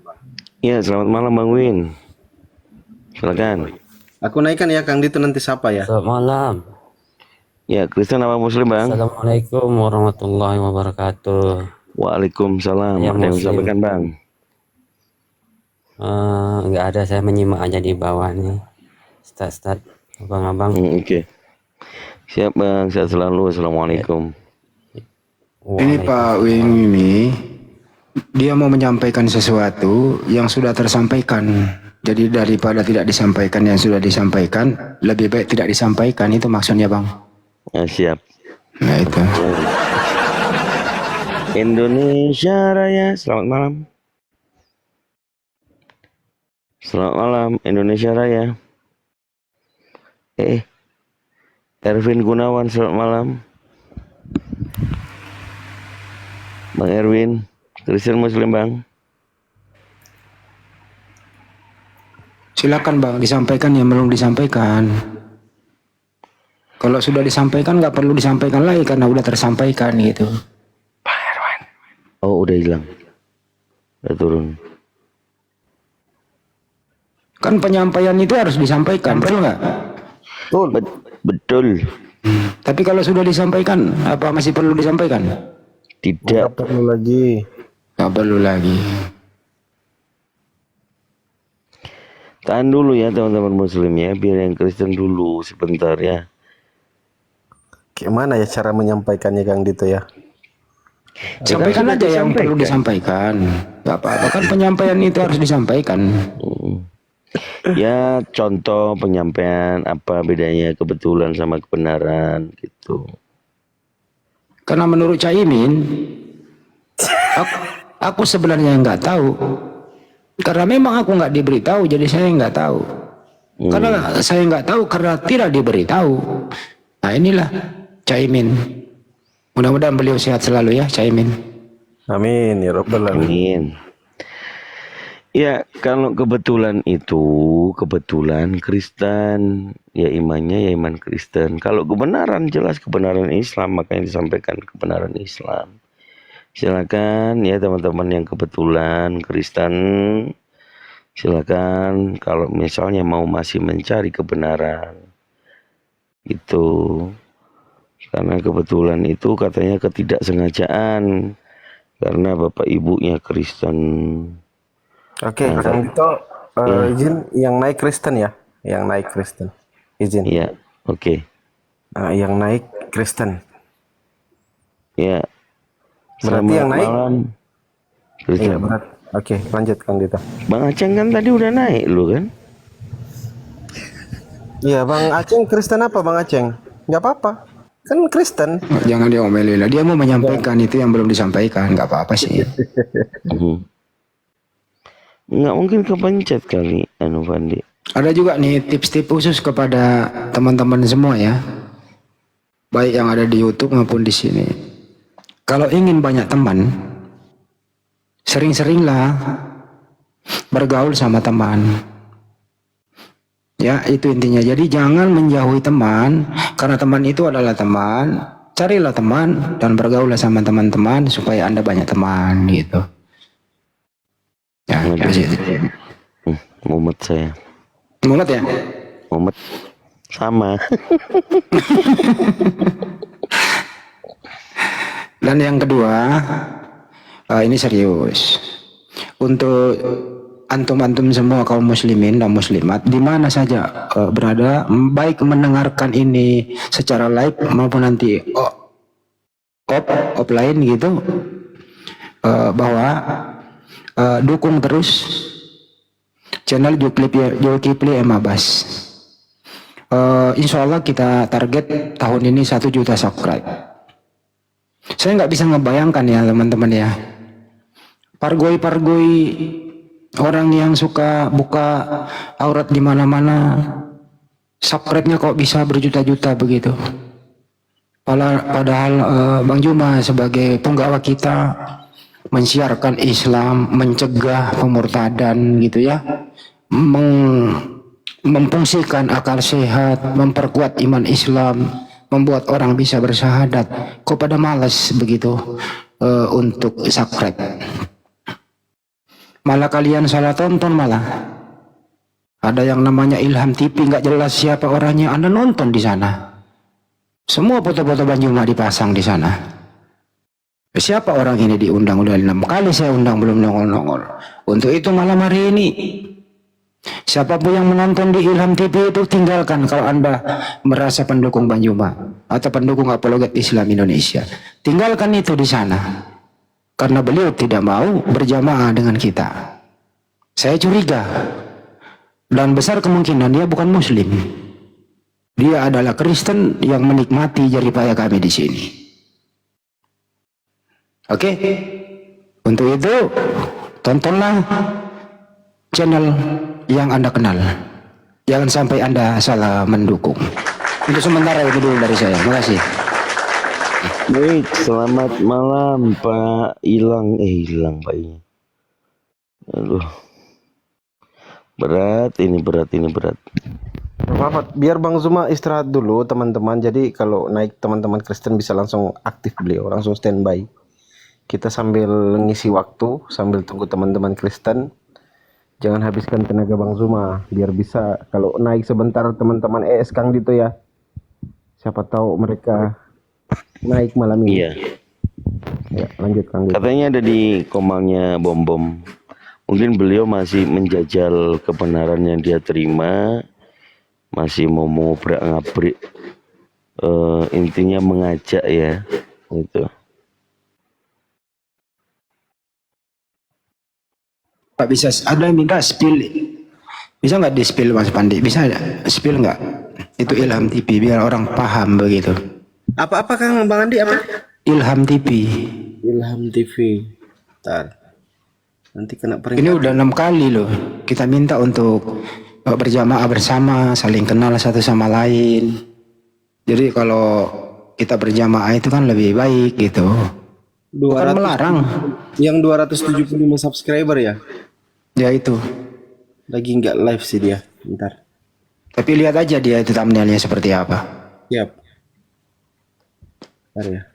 Ya, selamat malam Bang Win. Silakan. Aku naikkan ya, Kang Dito nanti siapa ya? Selamat malam. Ya, Kristen apa Muslim Bang? Assalamualaikum warahmatullahi wabarakatuh. Waalaikumsalam. Ya, Ada yang Muslim. sampaikan Bang? Nggak ada, saya menyimak aja di bawah nih. Start, abang-abang. Oke. Siap Bang, sehat selalu. Assalamualaikum. Ini Pak Wing ini, dia mau menyampaikan sesuatu yang sudah tersampaikan. Jadi daripada tidak disampaikan yang sudah disampaikan, lebih baik tidak disampaikan, itu maksudnya Bang. Siap. Nah itu. Indonesia Raya, selamat malam. Selamat malam Indonesia Raya. Erwin Gunawan, selamat malam. Bang Erwin, Kristen Muslim Bang. Silakan Bang, disampaikan yang belum disampaikan. Kalau sudah disampaikan nggak perlu disampaikan lagi karena udah tersampaikan gitu. Oh, udah hilang. Udah turun. Kan penyampaian itu harus disampaikan, betul nggak? Betul. Tapi kalau sudah disampaikan, apa masih perlu disampaikan? Tidak. Perlu lagi. Nggak perlu lagi. Tahan dulu ya teman-teman Muslim ya, biar yang Kristen dulu sebentar ya. Gimana ya cara menyampaikannya, Kang Dito ya? Sampaikan aja yang perlu disampaikan. Gak apa-apa, kan penyampaian itu harus disampaikan. Ya, contoh penyampaian apa bedanya kebetulan sama kebenaran gitu. Karena menurut Caimin, aku sebenarnya nggak tahu. Karena memang aku nggak diberitahu, jadi saya nggak tahu. Karena saya nggak tahu karena tidak diberitahu. Nah inilah Caimin. Mudah-mudahan beliau sehat selalu ya, Caimin. Amin ya Rabbal alamin. Amin. Ya, kalau kebetulan itu, kebetulan Kristen, ya imannya ya iman Kristen. Kalau kebenaran, jelas kebenaran Islam, makanya disampaikan kebenaran Islam. Silakan ya teman-teman yang kebetulan Kristen, silakan kalau misalnya mau masih mencari kebenaran. Gitu. Karena kebetulan itu katanya ketidaksengajaan, karena bapak ibunya Kristen. Oke, Kang Dito, izin yang naik Kristen ya, yang naik Kristen, izin. Iya, oke. Yang naik Kristen. Ya. Berarti yang naik. Malam. Kristen. Iya, berat. Oke, lanjut Kang Dito. Bang Aceng kan tadi udah naik lu kan? Iya, Bang Aceng Kristen apa Bang Aceng? Nggak apa-apa. Kan Kristen. Jangan diomeli lah. Dia mau menyampaikan itu yang belum disampaikan, nggak apa-apa sih. Nggak mungkin kepencet kali, anu Fandi. Ada juga nih tips-tips khusus kepada teman-teman semua ya, baik yang ada di YouTube maupun di sini. Kalau ingin banyak teman, sering-seringlah bergaul sama teman. Ya, itu intinya. Jadi jangan menjauhi teman, karena teman itu adalah teman. Carilah teman dan bergaullah sama teman-teman supaya Anda banyak teman gitu. Ya, Mumet saya. Mumet ya? Mumet. Sama. Dan yang kedua, ini serius. Untuk antum-antum semua kaum muslimin dan muslimat di mana saja berada, baik mendengarkan ini secara live maupun nanti offline gitu, bahwa dukung terus channel Zulkifli M. Abbas. Insya Allah kita target tahun ini 1 juta subscribe. Saya nggak bisa ngebayangkan ya teman-teman ya, pargoi orang yang suka buka aurat di mana-mana, subscribe-nya kok bisa berjuta-juta begitu. Padahal Bang Juma sebagai penggawa kita mensiarkan Islam, mencegah pemurtadan gitu ya, memfungsikan akal sehat, memperkuat iman Islam, membuat orang bisa bersyahadat. Kok pada malas begitu untuk subscribe? Malah kalian salah tonton malah. Ada yang namanya Ilham TV, nggak jelas siapa orangnya, Anda nonton di sana. Semua foto-foto Bang Juma dipasang di sana. Siapa orang ini diundang? Udah 6 kali saya undang belum nongol-nongol. Untuk itu malam hari ini, siapapun yang menonton di Ilham TV itu tinggalkan kalau Anda merasa pendukung Bang Juma atau pendukung apologet Islam Indonesia. Tinggalkan itu di sana. Karena beliau tidak mau berjamaah dengan kita. Saya curiga. Dan besar kemungkinan dia bukan muslim. Dia adalah Kristen yang menikmati jeripaya kami di sini. Oke? Untuk itu, tontonlah channel yang Anda kenal. Jangan sampai Anda salah mendukung. Untuk sementara itu dulu dari saya. Terima kasih. Baik, selamat malam Pak. Hilang Pak ini. Aduh. Berat. Apa, biar Bang Zuma istirahat dulu teman-teman. Jadi kalau naik teman-teman Kristen bisa langsung aktif, beliau langsung standby. Kita sambil ngisi waktu, sambil tunggu teman-teman Kristen. Jangan habiskan tenaga Bang Zuma, biar bisa kalau naik sebentar teman-teman Kang Dito ya. Siapa tahu mereka naik malam ini. Iya. Ya, lanjut Kang Dito. Katanya ada di komalnya Bom. Mungkin beliau masih menjajal kebenaran yang dia terima, masih mau ngabrik. Intinya mengajak ya, gitu. Pak, bisa ada yang minta spill, bisa nggak di spill Mas Pandi? Bisa spill nggak? Itu Ilham TV biar orang paham begitu. Apa Kang Bang Andi apa? Ilham TV. Ilham TV. Bentar. Nanti kena peringatan. Ini udah 6 kali loh. Kita minta untuk berjamaah bersama, saling kenal satu sama lain. Jadi kalau kita berjamaah itu kan lebih baik gitu. Bukan melarang. Yang 275 subscriber ya? Ya itu. Lagi nggak live sih dia. Bentar. Tapi lihat aja dia itu thumbnailnya seperti apa. Siap. Bentar ya.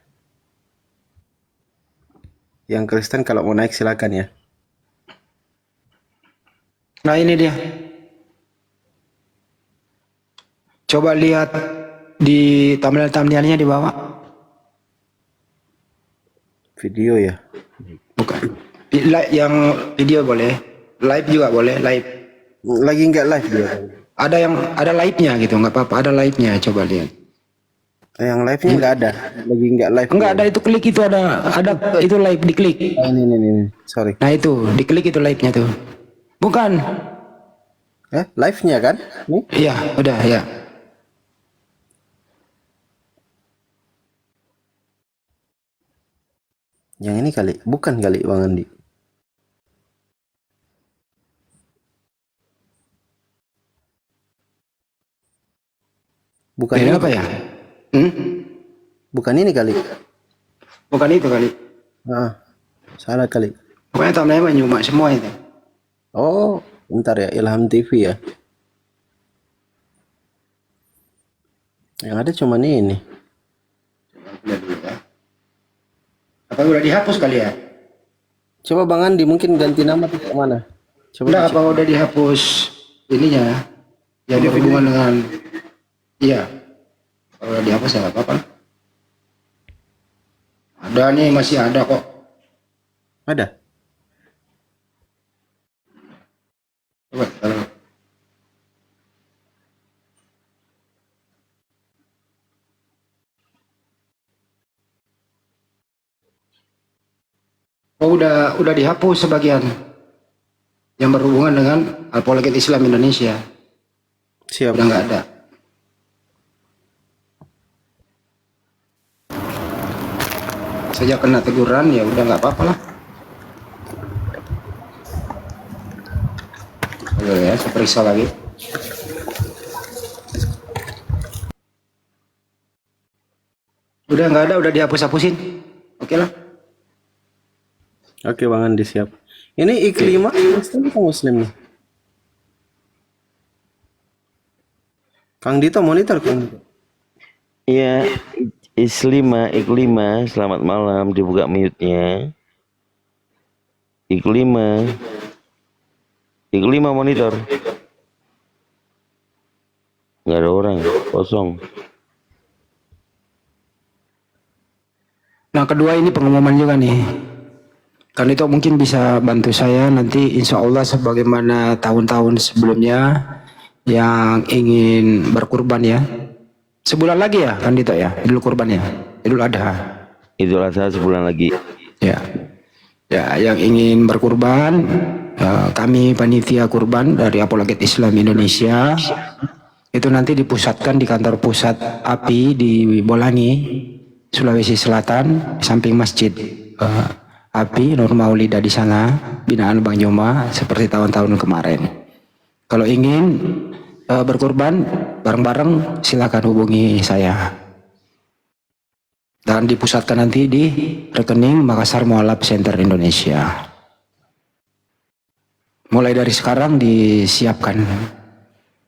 Yang Kristen kalau mau naik silakan ya. Nah ini dia. Coba lihat di thumbnailnya di bawah. Video ya. Bukan. Yang video boleh. Live juga boleh. Live. Lagi nggak live dia. Ada live-nya gitu, nggak apa-apa. Ada live-nya, coba lihat. Yang live-nya nggak ada. Lagi nggak live. Enggak ada, itu klik itu ada itu live, diklik. Oh, ini. Sorry. Nah itu, diklik itu live-nya tuh. Bukan. Live-nya kan? Nih. Iya, udah ya. Yang ini kali, bukan kali Bang Andi. Bukan Ini ini, apa ya? Hmm? bukan ini kali. Bukan itu kali. Ah, salah kali. Pokoknya thumbnailnya menyuma semua itu. Oh, bentar ya, Ilham TV ya. Yang ada cuman ini. Apa udah dihapus kali ya? Coba Bang Andi mungkin ganti nama tuh ke mana? Coba Enggak, dicek. apa udah dihapus ininya? Jadi hubungan dengan iya. Kalau udah dihapus ya nggak apa-apa. Ada nih, masih ada kok. Ada. Coba taruh. Oh, udah dihapus sebagian yang berhubungan dengan apologet Islam Indonesia. Siap. Udah nggak ada. Sejak kena teguran ya udah nggak apa-apa lah. Oke ya, saya periksa lagi. Udah nggak ada, udah dihapus-hapusin. Oke lah. Oke Bang Andi siap. Ini Iklima Kristen atau Muslim nih? Kang Dito monitor Kang Dito. Iya, Iklima, selamat malam, dibuka mute-nya. Iklima monitor. Nggak ada orang, kosong. Nah, kedua ini pengumuman juga nih. Kan itu mungkin bisa bantu saya nanti insya Allah sebagaimana tahun-tahun sebelumnya yang ingin berkurban ya. Sebulan lagi ya kan Dito ya, Idul Kurban ya, Idul Adha. Idul Adha sebulan lagi. Ya, ya yang ingin berkurban, kami panitia kurban dari Apologet Islam Indonesia itu nanti dipusatkan di kantor pusat API di Bolangi, Sulawesi Selatan, samping masjid API Nur Maulida di sana, binaan Bang Joma seperti tahun-tahun kemarin. Kalau ingin berkurban bareng-bareng silakan hubungi saya. Dan dipusatkan nanti di rekening Makassar Mualaf Center Indonesia. Mulai dari sekarang disiapkan.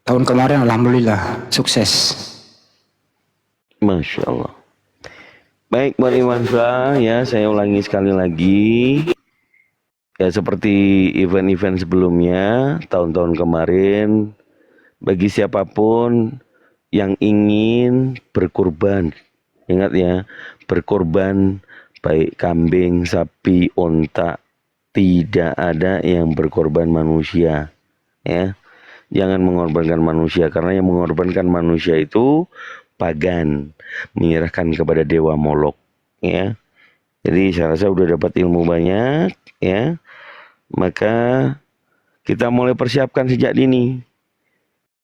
Tahun kemarin alhamdulillah sukses. Masya Allah. Baik, Bang Iwan ya, saya ulangi sekali lagi. Ya seperti event-event sebelumnya, tahun-tahun kemarin, bagi siapapun yang ingin berkurban, ingat ya, berkurban baik kambing, sapi, onta, tidak ada yang berkorban manusia, ya. Jangan mengorbankan manusia, karena yang mengorbankan manusia itu pagan, menyerahkan kepada dewa Molok, ya. Jadi saya rasa udah dapat ilmu banyak, ya. Maka kita mulai persiapkan sejak dini.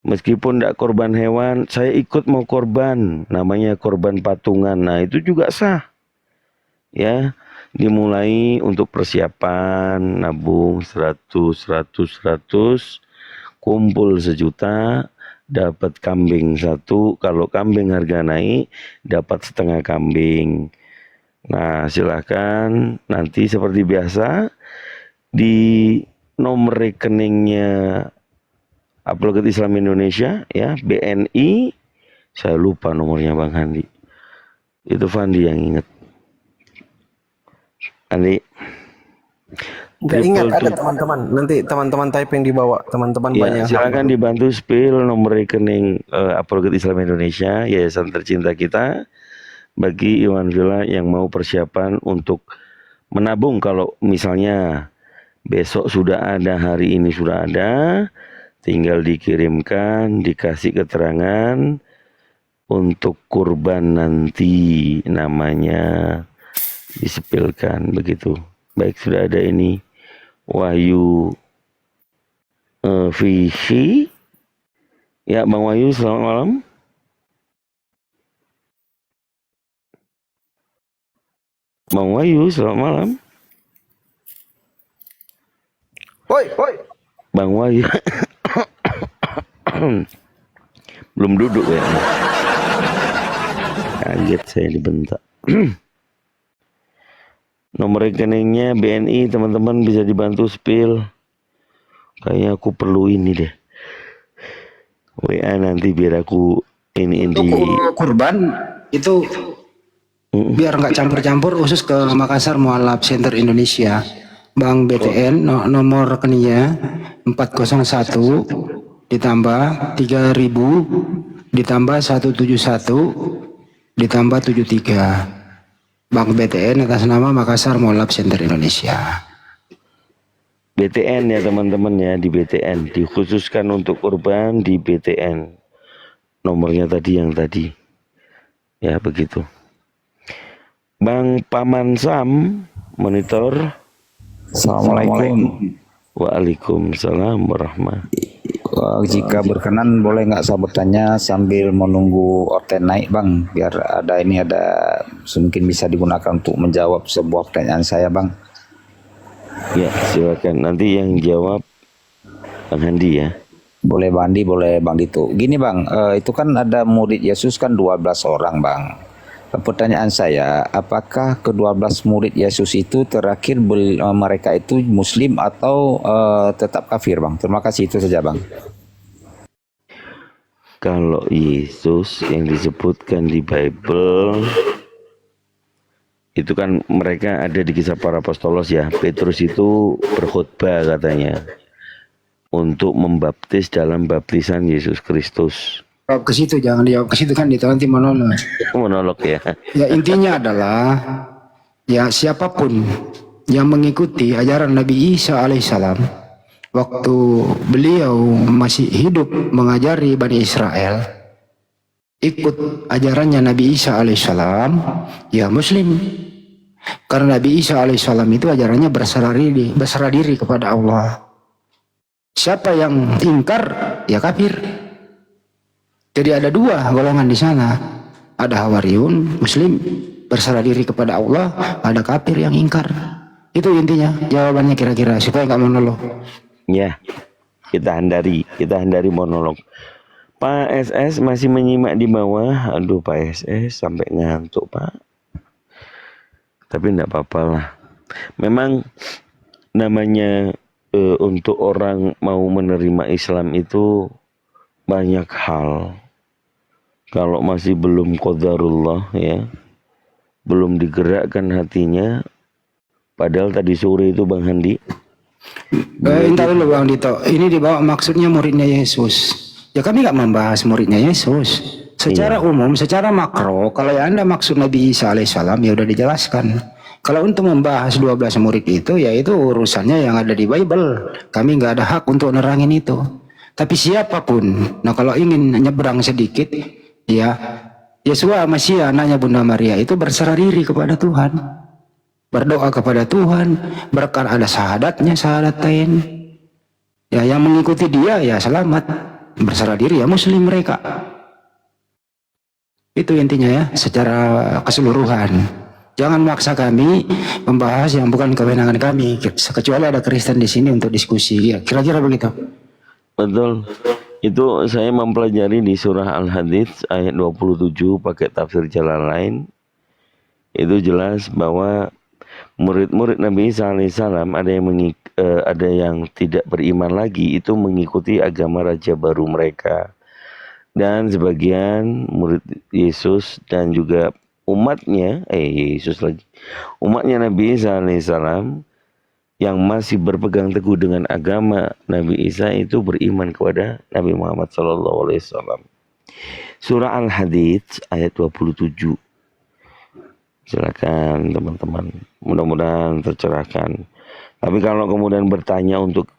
Meskipun tidak korban hewan, saya ikut mau korban, namanya korban patungan. Nah, itu juga sah. Ya, dimulai untuk persiapan, nabung 100, kumpul 1 juta, dapat kambing 1. Kalau kambing harga naik, dapat setengah kambing. Nah, silakan nanti seperti biasa di nomor rekeningnya Apologet Islam Indonesia, ya, BNI, saya lupa nomornya Bang Handi. Itu Fandi yang ingat. Andi. Nggak ingat ada teman-teman. Nanti teman-teman typing di bawah. Teman-teman Ya, banyak. silakan dibantu spill nomor rekening Apologet Islam Indonesia, yayasan tercinta kita, bagi Iwan Villa yang mau persiapan untuk menabung. Kalau misalnya besok sudah ada, hari ini sudah ada, tinggal dikirimkan, dikasih keterangan untuk kurban nanti, namanya disepilkan begitu. Baik, sudah ada ini Wahyu Visi. Ya, Bang Wahyu, selamat malam. Bang Wahyu, selamat malam. Woi. Bang Wahyu. Belum duduk ya. Kaget saya dibentak. Nomor rekeningnya BNI, teman-teman bisa dibantu spill. Kayaknya aku perlu ini deh. WA nanti biar aku ini Untuk kurban itu biar nggak campur-campur, khusus ke Makassar Mualaf Center Indonesia. Bank BTN nomor rekeningnya 401 ditambah 3000 ditambah 171 ditambah 73. Bank BTN atas nama Makassar Mualaf Center Indonesia. BTN ya teman-teman ya, di BTN dikhususkan untuk kurban di BTN. Nomornya tadi yang tadi. Ya begitu. Bang Paman Sam monitor. Assalamualaikum. Waalaikumsalam warahmatullahi. Jika berkenan boleh nggak saya bertanya sambil menunggu orten naik bang, biar ada mungkin bisa digunakan untuk menjawab sebuah pertanyaan saya bang. Ya silakan, nanti yang jawab Bang Handi ya. Boleh Bang Andi, boleh Bang Dito. Gini bang, itu kan ada murid Yesus kan 12 orang bang. Pertanyaan saya, apakah ke-12 murid Yesus itu terakhir mereka itu Muslim atau tetap kafir bang? Terima kasih, itu saja bang. Kalau Yesus yang disebutkan di Bible itu kan mereka ada di Kisah Para Apostolos ya. Petrus itu berkhotbah katanya untuk membaptis dalam baptisan Yesus Kristus. Jawab ke situ, jangan dijawab ke situ kan, itu nanti monolog. Monolog ya. Ya intinya adalah ya siapapun yang mengikuti ajaran Nabi Isa alaihissalam waktu beliau masih hidup mengajari Bani Israel, ikut ajarannya Nabi Isa alaihissalam, ya Muslim. Karena Nabi Isa alaihissalam itu ajarannya berserah diri kepada Allah. Siapa yang ingkar, ya kafir. Jadi ada dua golongan di sana. Ada Hawariyun, Muslim, berserah diri kepada Allah. Ada kafir yang ingkar. Itu intinya jawabannya kira-kira, supaya nggak monolog. Ya, kita hindari monolog. Pak SS masih menyimak di bawah. Aduh Pak SS sampai ngantuk Pak. Tapi enggak apa-apa lah. Memang namanya untuk orang mau menerima Islam itu banyak hal. Kalau masih belum qadarullah ya, belum digerakkan hatinya. Padahal tadi sore itu Bang Handi. Entar dulu Bang Dito, ini dibawa maksudnya muridnya Yesus. Ya kami nggak membahas muridnya Yesus. Secara umum, secara makro, kalau yang Anda maksud Nabi Isa alaihissalam ya udah dijelaskan. Kalau untuk membahas 12 murid itu, ya itu urusannya yang ada di Bible. Kami nggak ada hak untuk nerangin itu. Tapi siapapun, nah kalau ingin nyebrang sedikit, ya Yesua Masia anaknya Bunda Maria itu berserah diri kepada Tuhan. Berdoa kepada Tuhan, berkat ada syahadatnya, syahadatain. Ya yang mengikuti dia ya selamat, berserah diri ya Muslim mereka. Itu intinya ya, secara keseluruhan. Jangan maksa kami membahas yang bukan kewenangan kami, kecuali ada Kristen di sini untuk diskusi. Ya, kira-kira begitu. Betul. Itu saya mempelajari di surah Al-Hadid ayat 27 pakai tafsir jalan lain. Itu jelas bahwa murid-murid Nabi Isa alaihissalam ada yang tidak beriman lagi, itu mengikuti agama raja baru mereka. Dan sebagian murid Yesus dan juga umatnya Nabi Isa alaihissalam yang masih berpegang teguh dengan agama Nabi Isa itu beriman kepada Nabi Muhammad SAW. Surah Al-Hadid ayat 27. Silakan teman-teman, mudah-mudahan tercerahkan. Tapi kalau kemudian bertanya untuk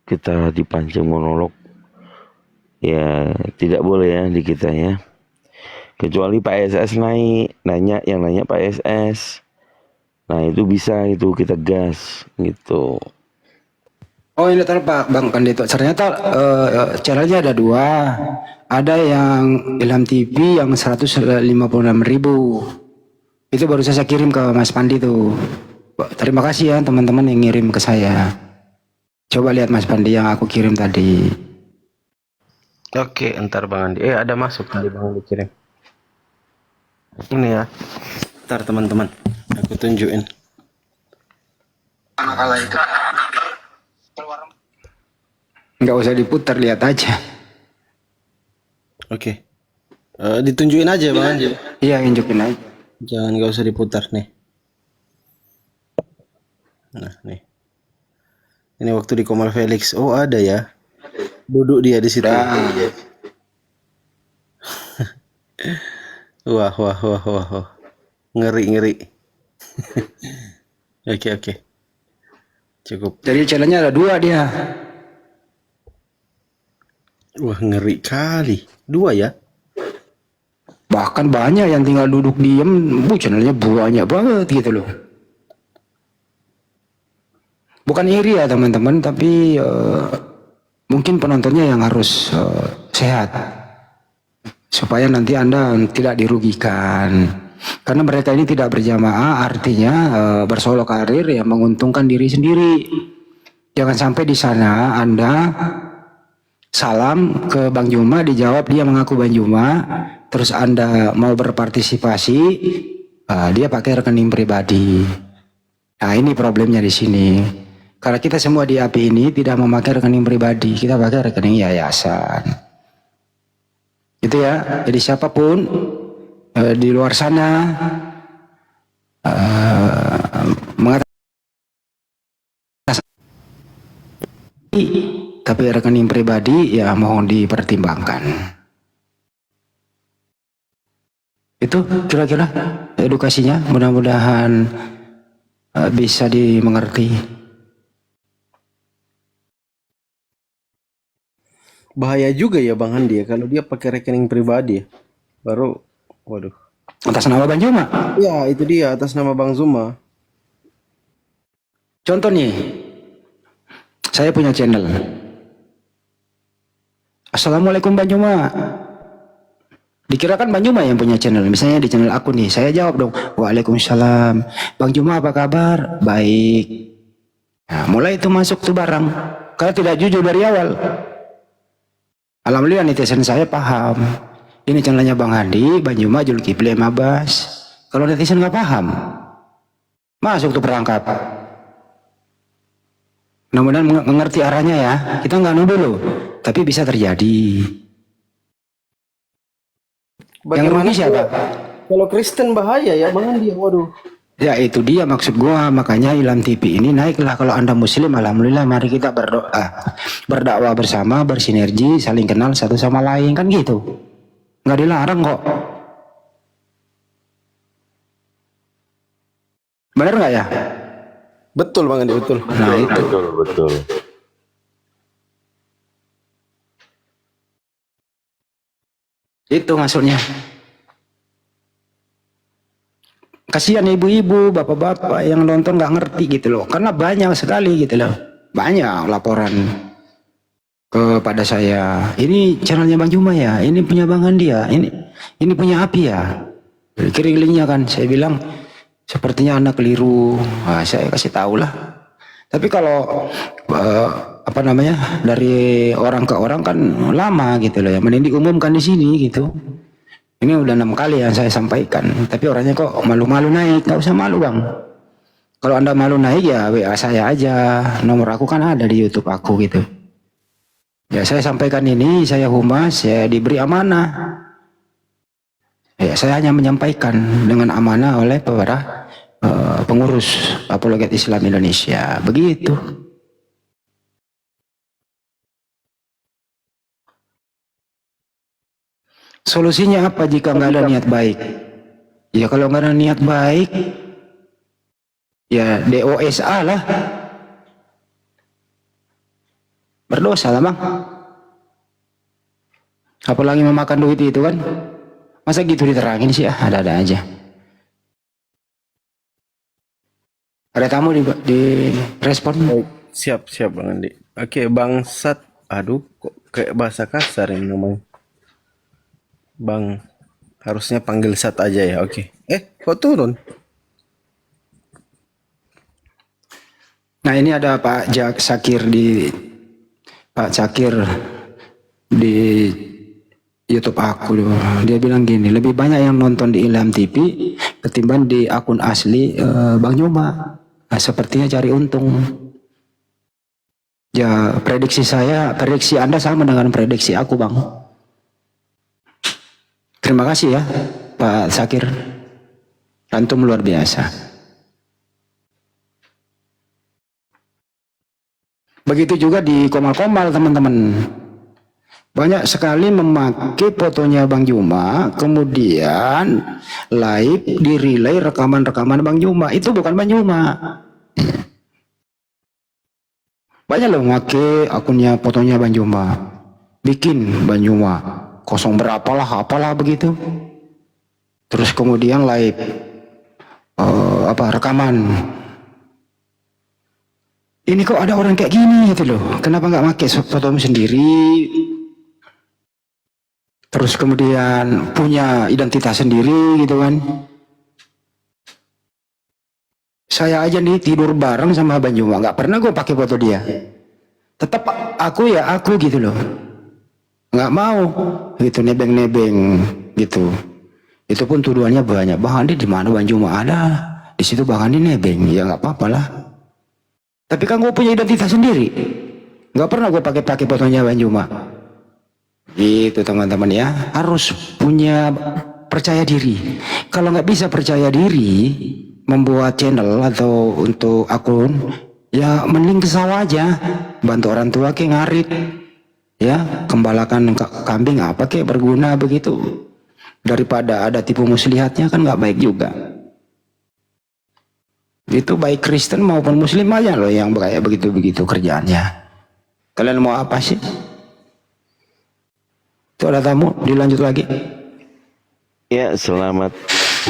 kita dipancing monolog, ya tidak boleh ya di kita ya. Kecuali Pak SS nanya Pak SS. Nah itu bisa, itu kita gas gitu. Oh ini Pak Bang Pandito, ternyata channelnya ada dua. Ada yang Ilham TV yang 156.000. Itu baru saya kirim ke Mas Pandi tuh. Terima kasih ya teman-teman yang ngirim ke saya. Coba lihat Mas Pandi yang aku kirim tadi. Oke, entar Bang Andi. Ada masuk tadi Bang Andi kirim. Ini ya. Ntar teman-teman, aku tunjukin. Nggak usah diputar, lihat aja. Oke. Ditunjukin aja Bang Andi. Iya, tunjukin aja. Jangan, nggak usah diputar nih. Nah, nih. Ini waktu di Komal Felix. Oh, ada ya. Duduk dia di situ. Wah. Ngeri. Oke. Cukup. Jadi channelnya ada 2 dia. Wah, ngeri kali. 2 ya? Bahkan banyak yang tinggal duduk diem, channelnya banyak banget gitu loh. Bukan iri ya teman-teman, tapi mungkin penontonnya yang harus sehat. Supaya nanti Anda tidak dirugikan. Karena mereka ini tidak berjamaah, artinya bersolok karir yang menguntungkan diri sendiri. Jangan sampai di sana Anda salam ke Bang Juma, dijawab dia mengaku Bang Juma, terus Anda mau berpartisipasi, dia pakai rekening pribadi. Nah, ini problemnya di sini. Karena kita semua di API ini tidak memakai rekening pribadi, kita pakai rekening yayasan. Itu ya. Jadi siapapun di luar sana mengatakan tapi rekening pribadi ya mohon dipertimbangkan. Itu kira-kira edukasinya, mudah-mudahan bisa dimengerti. Bahaya juga ya Bang Andi ya kalau dia pakai rekening pribadi ya. Baru waduh. Atas nama Bang Juma. Ya, itu dia atas nama Bang Zuma. Contoh nih, saya punya channel. Assalamualaikum Bang Juma. Dikirakan Bang Juma yang punya channel. Misalnya di channel aku nih, saya jawab dong, Waalaikumsalam. Bang Juma apa kabar? Baik. Nah, mulai itu masuk tuh barang. Karena tidak jujur dari awal. Alhamdulillah netizen saya paham. Ini channelnya Bang Hadi, Bang Juma, Zulkifli, Mabas. Kalau netizen nggak paham, masuk tuh perangkap. Mudah-mudahan mengerti arahnya ya. Kita nggak nuduh loh, tapi bisa terjadi. Yang rugi siapa? Kalau Kristen bahaya ya Bang Andi. Waduh. Ya itu dia maksud gua, makanya Ilham TV ini naiklah. Kalau Anda muslim, alhamdulillah, mari kita berdoa, berdakwah bersama, bersinergi, saling kenal satu sama lain, kan gitu. Nggak dilarang kok. Benar nggak ya? Betul Bang Andi, betul. Nah itu. Betul. Itu maksudnya. Kasihan ibu-ibu, bapak-bapak yang nonton nggak ngerti gitu loh. Karena banyak sekali gitu loh. Banyak laporan kepada saya. Ini channelnya Bang Juma ya. Ini punya Bang Andi ya. Ini punya Api ya. Kering-keringnya kan. Saya bilang sepertinya Anda keliru. Nah, saya kasih tahu lah. Tapi kalau apa namanya dari orang ke orang kan lama gitu loh ya. Mending diumumkan di sini gitu. Ini udah 6 kali yang saya sampaikan. Tapi orangnya kok malu-malu naik. Gak usah malu Bang. Kalau Anda malu naik ya WA saya aja. Nomor aku kan ada di YouTube aku gitu. Ya saya sampaikan ini. Saya humas. Saya diberi amanah. Ya saya hanya menyampaikan dengan amanah oleh para pengurus Apologet Islam Indonesia. Begitu. Solusinya apa jika nggak ada niat baik? Ya kalau nggak ada niat baik, ya DOSA lah. Berdosa lah Bang. Apalagi memakan duit itu kan. Masa gitu diterangin sih ya, ada-ada aja. Ada tamu di respon. Siap Bang Andi. Oke, bangsat. Aduh, kok kayak bahasa kasar ini namanya. Bang Harusnya panggil Sat aja ya. Oke. Kok turun? Nah ini ada Pak Sakir di YouTube aku. Dia bilang gini, lebih banyak yang nonton di Ilham TV ketimbang di akun asli Bang Nyuma. Nah, sepertinya cari untung. Ya prediksi Anda sama dengan prediksi aku, Bang. Terima kasih ya Pak Sakir. Antum luar biasa. Begitu juga di Komal-Komal, teman-teman. Banyak sekali memakai fotonya Bang Juma, kemudian live di relay rekaman-rekaman Bang Juma. Itu bukan Bang Juma. Banyak loh memakai akunnya fotonya Bang Juma. Bikin Bang Juma. Kosong berapalah, apalah begitu. Terus kemudian live rekaman. Ini kok ada orang kayak gini gitu loh. Kenapa nggak pakai fotomu sendiri? Terus kemudian punya identitas sendiri gitu kan. Saya aja nih tidur bareng sama Bang Juma, nggak pernah gue pakai foto dia. Tetap aku gitu loh. Nggak mau gitu nebeng-nebeng gitu. Itu pun tuduhannya banyak. Bang Andi di mana Bang Juma ada? Di situ Bang Andi nebeng. Ya nggak apa-apa lah. Tapi kan gue punya identitas sendiri. Nggak pernah gue pakai fotonya Bang Juma. Gitu teman-teman ya. Harus punya percaya diri. Kalau nggak bisa percaya diri, membuat channel atau untuk akun, ya mending ke sawah aja. Bantu orang tua kayak ngarit. Ya, gembalakan kambing apa kayak berguna begitu. Daripada ada tipu muslihatnya kan nggak baik juga. Itu baik Kristen maupun Muslim aja loh yang kayak begitu-begitu kerjaannya. Kalian mau apa sih? Itu ada tamu, dilanjut lagi. Ya, selamat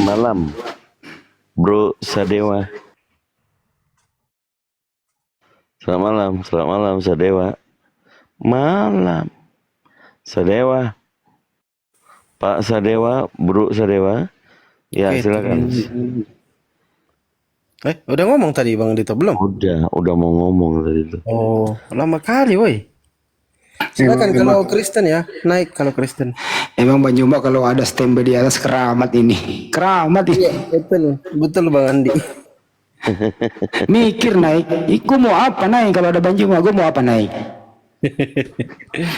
malam, Bro Sadewa. Selamat malam Sadewa. Malam, Sadewa. Pak Sadewa, Bro Sadewa. Ya, silakan. Udah ngomong tadi Bang Dito belum? Udah mau ngomong tadi itu. Oh, lama kali woi. Silakan kalau Kristen ya, naik kalau Kristen. Emang Bang Juma kalau ada standby di atas keramat ini. Keramat ini. Betul Bang Andi. Mikir naik. Gue mau apa naik kalau ada Bang Juma? Gue mau apa naik?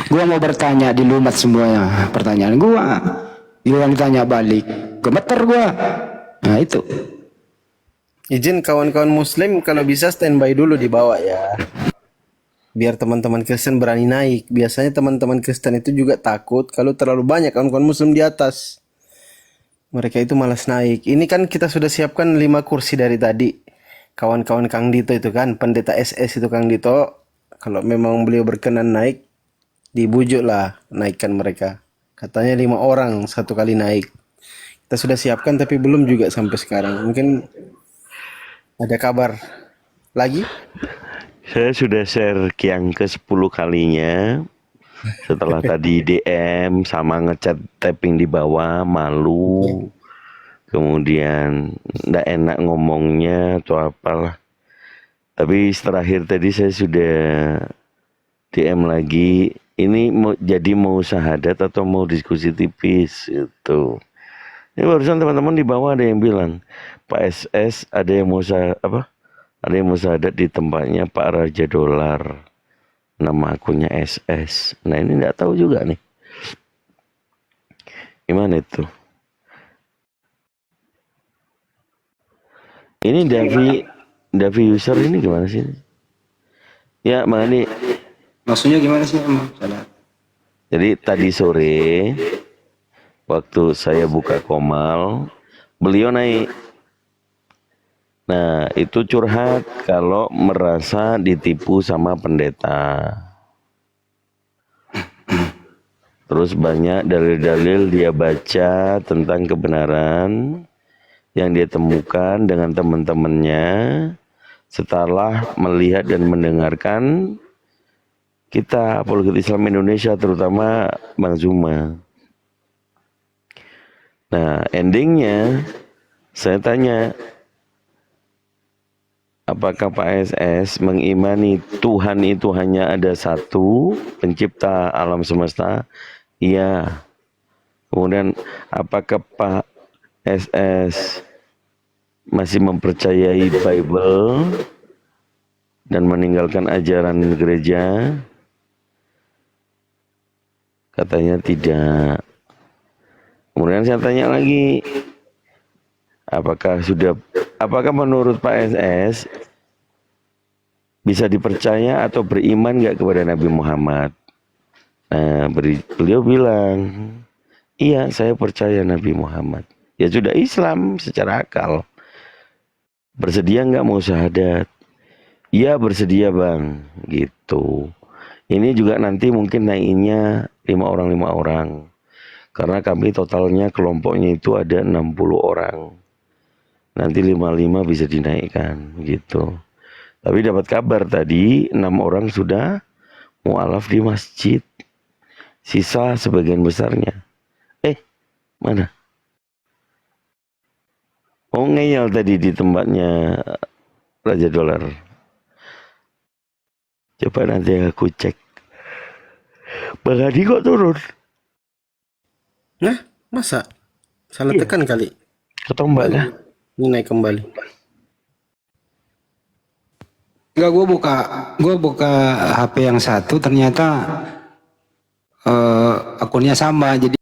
Gue mau bertanya di lumat semuanya pertanyaan gue. Giliran ditanya balik, gemeter gue. Nah itu. Izin kawan-kawan Muslim kalau bisa standby dulu di bawah ya. Biar teman-teman Kristen berani naik. Biasanya teman-teman Kristen itu juga takut kalau terlalu banyak kawan-kawan Muslim di atas. Mereka itu malas naik. Ini kan kita sudah siapkan 5 kursi dari tadi. Kawan-kawan Kang Dito itu kan, pendeta SS itu Kang Dito. Kalau memang beliau berkenan naik, dibujuk lah naikkan mereka. Katanya 5 orang satu kali naik. Kita sudah siapkan tapi belum juga sampai sekarang. Mungkin ada kabar lagi? Saya sudah share yang ke-10 kalinya. Setelah tadi DM sama ngechat tapping di bawah, malu. Kemudian nggak enak ngomongnya atau apalah. Tapi terakhir tadi saya sudah DM lagi. Ini mau syahadat atau mau diskusi tipis itu. Ini barusan teman-teman di bawah ada yang bilang, Pak SS ada yang mau ada yang mau syahadat di tempatnya Pak Raja Dolar. Nama akunnya SS. Nah ini nggak tahu juga nih. Gimana itu? Ini Davi user ini gimana sih? Ya, Bang Andi. Maksudnya gimana sih emang? Jadi tadi sore waktu saya buka Komal, beliau naik. Nah, itu curhat kalau merasa ditipu sama pendeta. Terus banyak dalil-dalil dia baca tentang kebenaran yang dia temukan dengan teman-temannya setelah melihat dan mendengarkan kita apologet Islam Indonesia, terutama Bang Zuma. Nah, endingnya saya tanya, apakah Pak SS mengimani Tuhan itu hanya ada satu, pencipta alam semesta? Iya. Kemudian apakah Pak SS masih mempercayai Bible dan meninggalkan ajaran gereja? Katanya tidak. Kemudian saya tanya lagi, apakah menurut Pak SS bisa dipercaya atau beriman nggak kepada Nabi Muhammad? Nah, beliau bilang, iya, saya percaya Nabi Muhammad. Ya sudah, Islam secara akal. Bersedia nggak mau syahadat? Iya, bersedia bang, gitu. Ini juga nanti mungkin naikinnya 5 orang. Karena kami totalnya kelompoknya itu ada 60 orang. Nanti 55 bisa dinaikkan, gitu. Tapi dapat kabar tadi 6 orang sudah mualaf di masjid. Sisa sebagian besarnya. Mana? Oh, ngeyel tadi di tempatnya Raja Dolar. Coba nanti aku cek. Bang Hadi kok turun? Nah, masa? Salah tekan kali. Ketombak kah? Ini naik kembali. Enggak, gue buka HP yang satu ternyata akunnya sama, jadi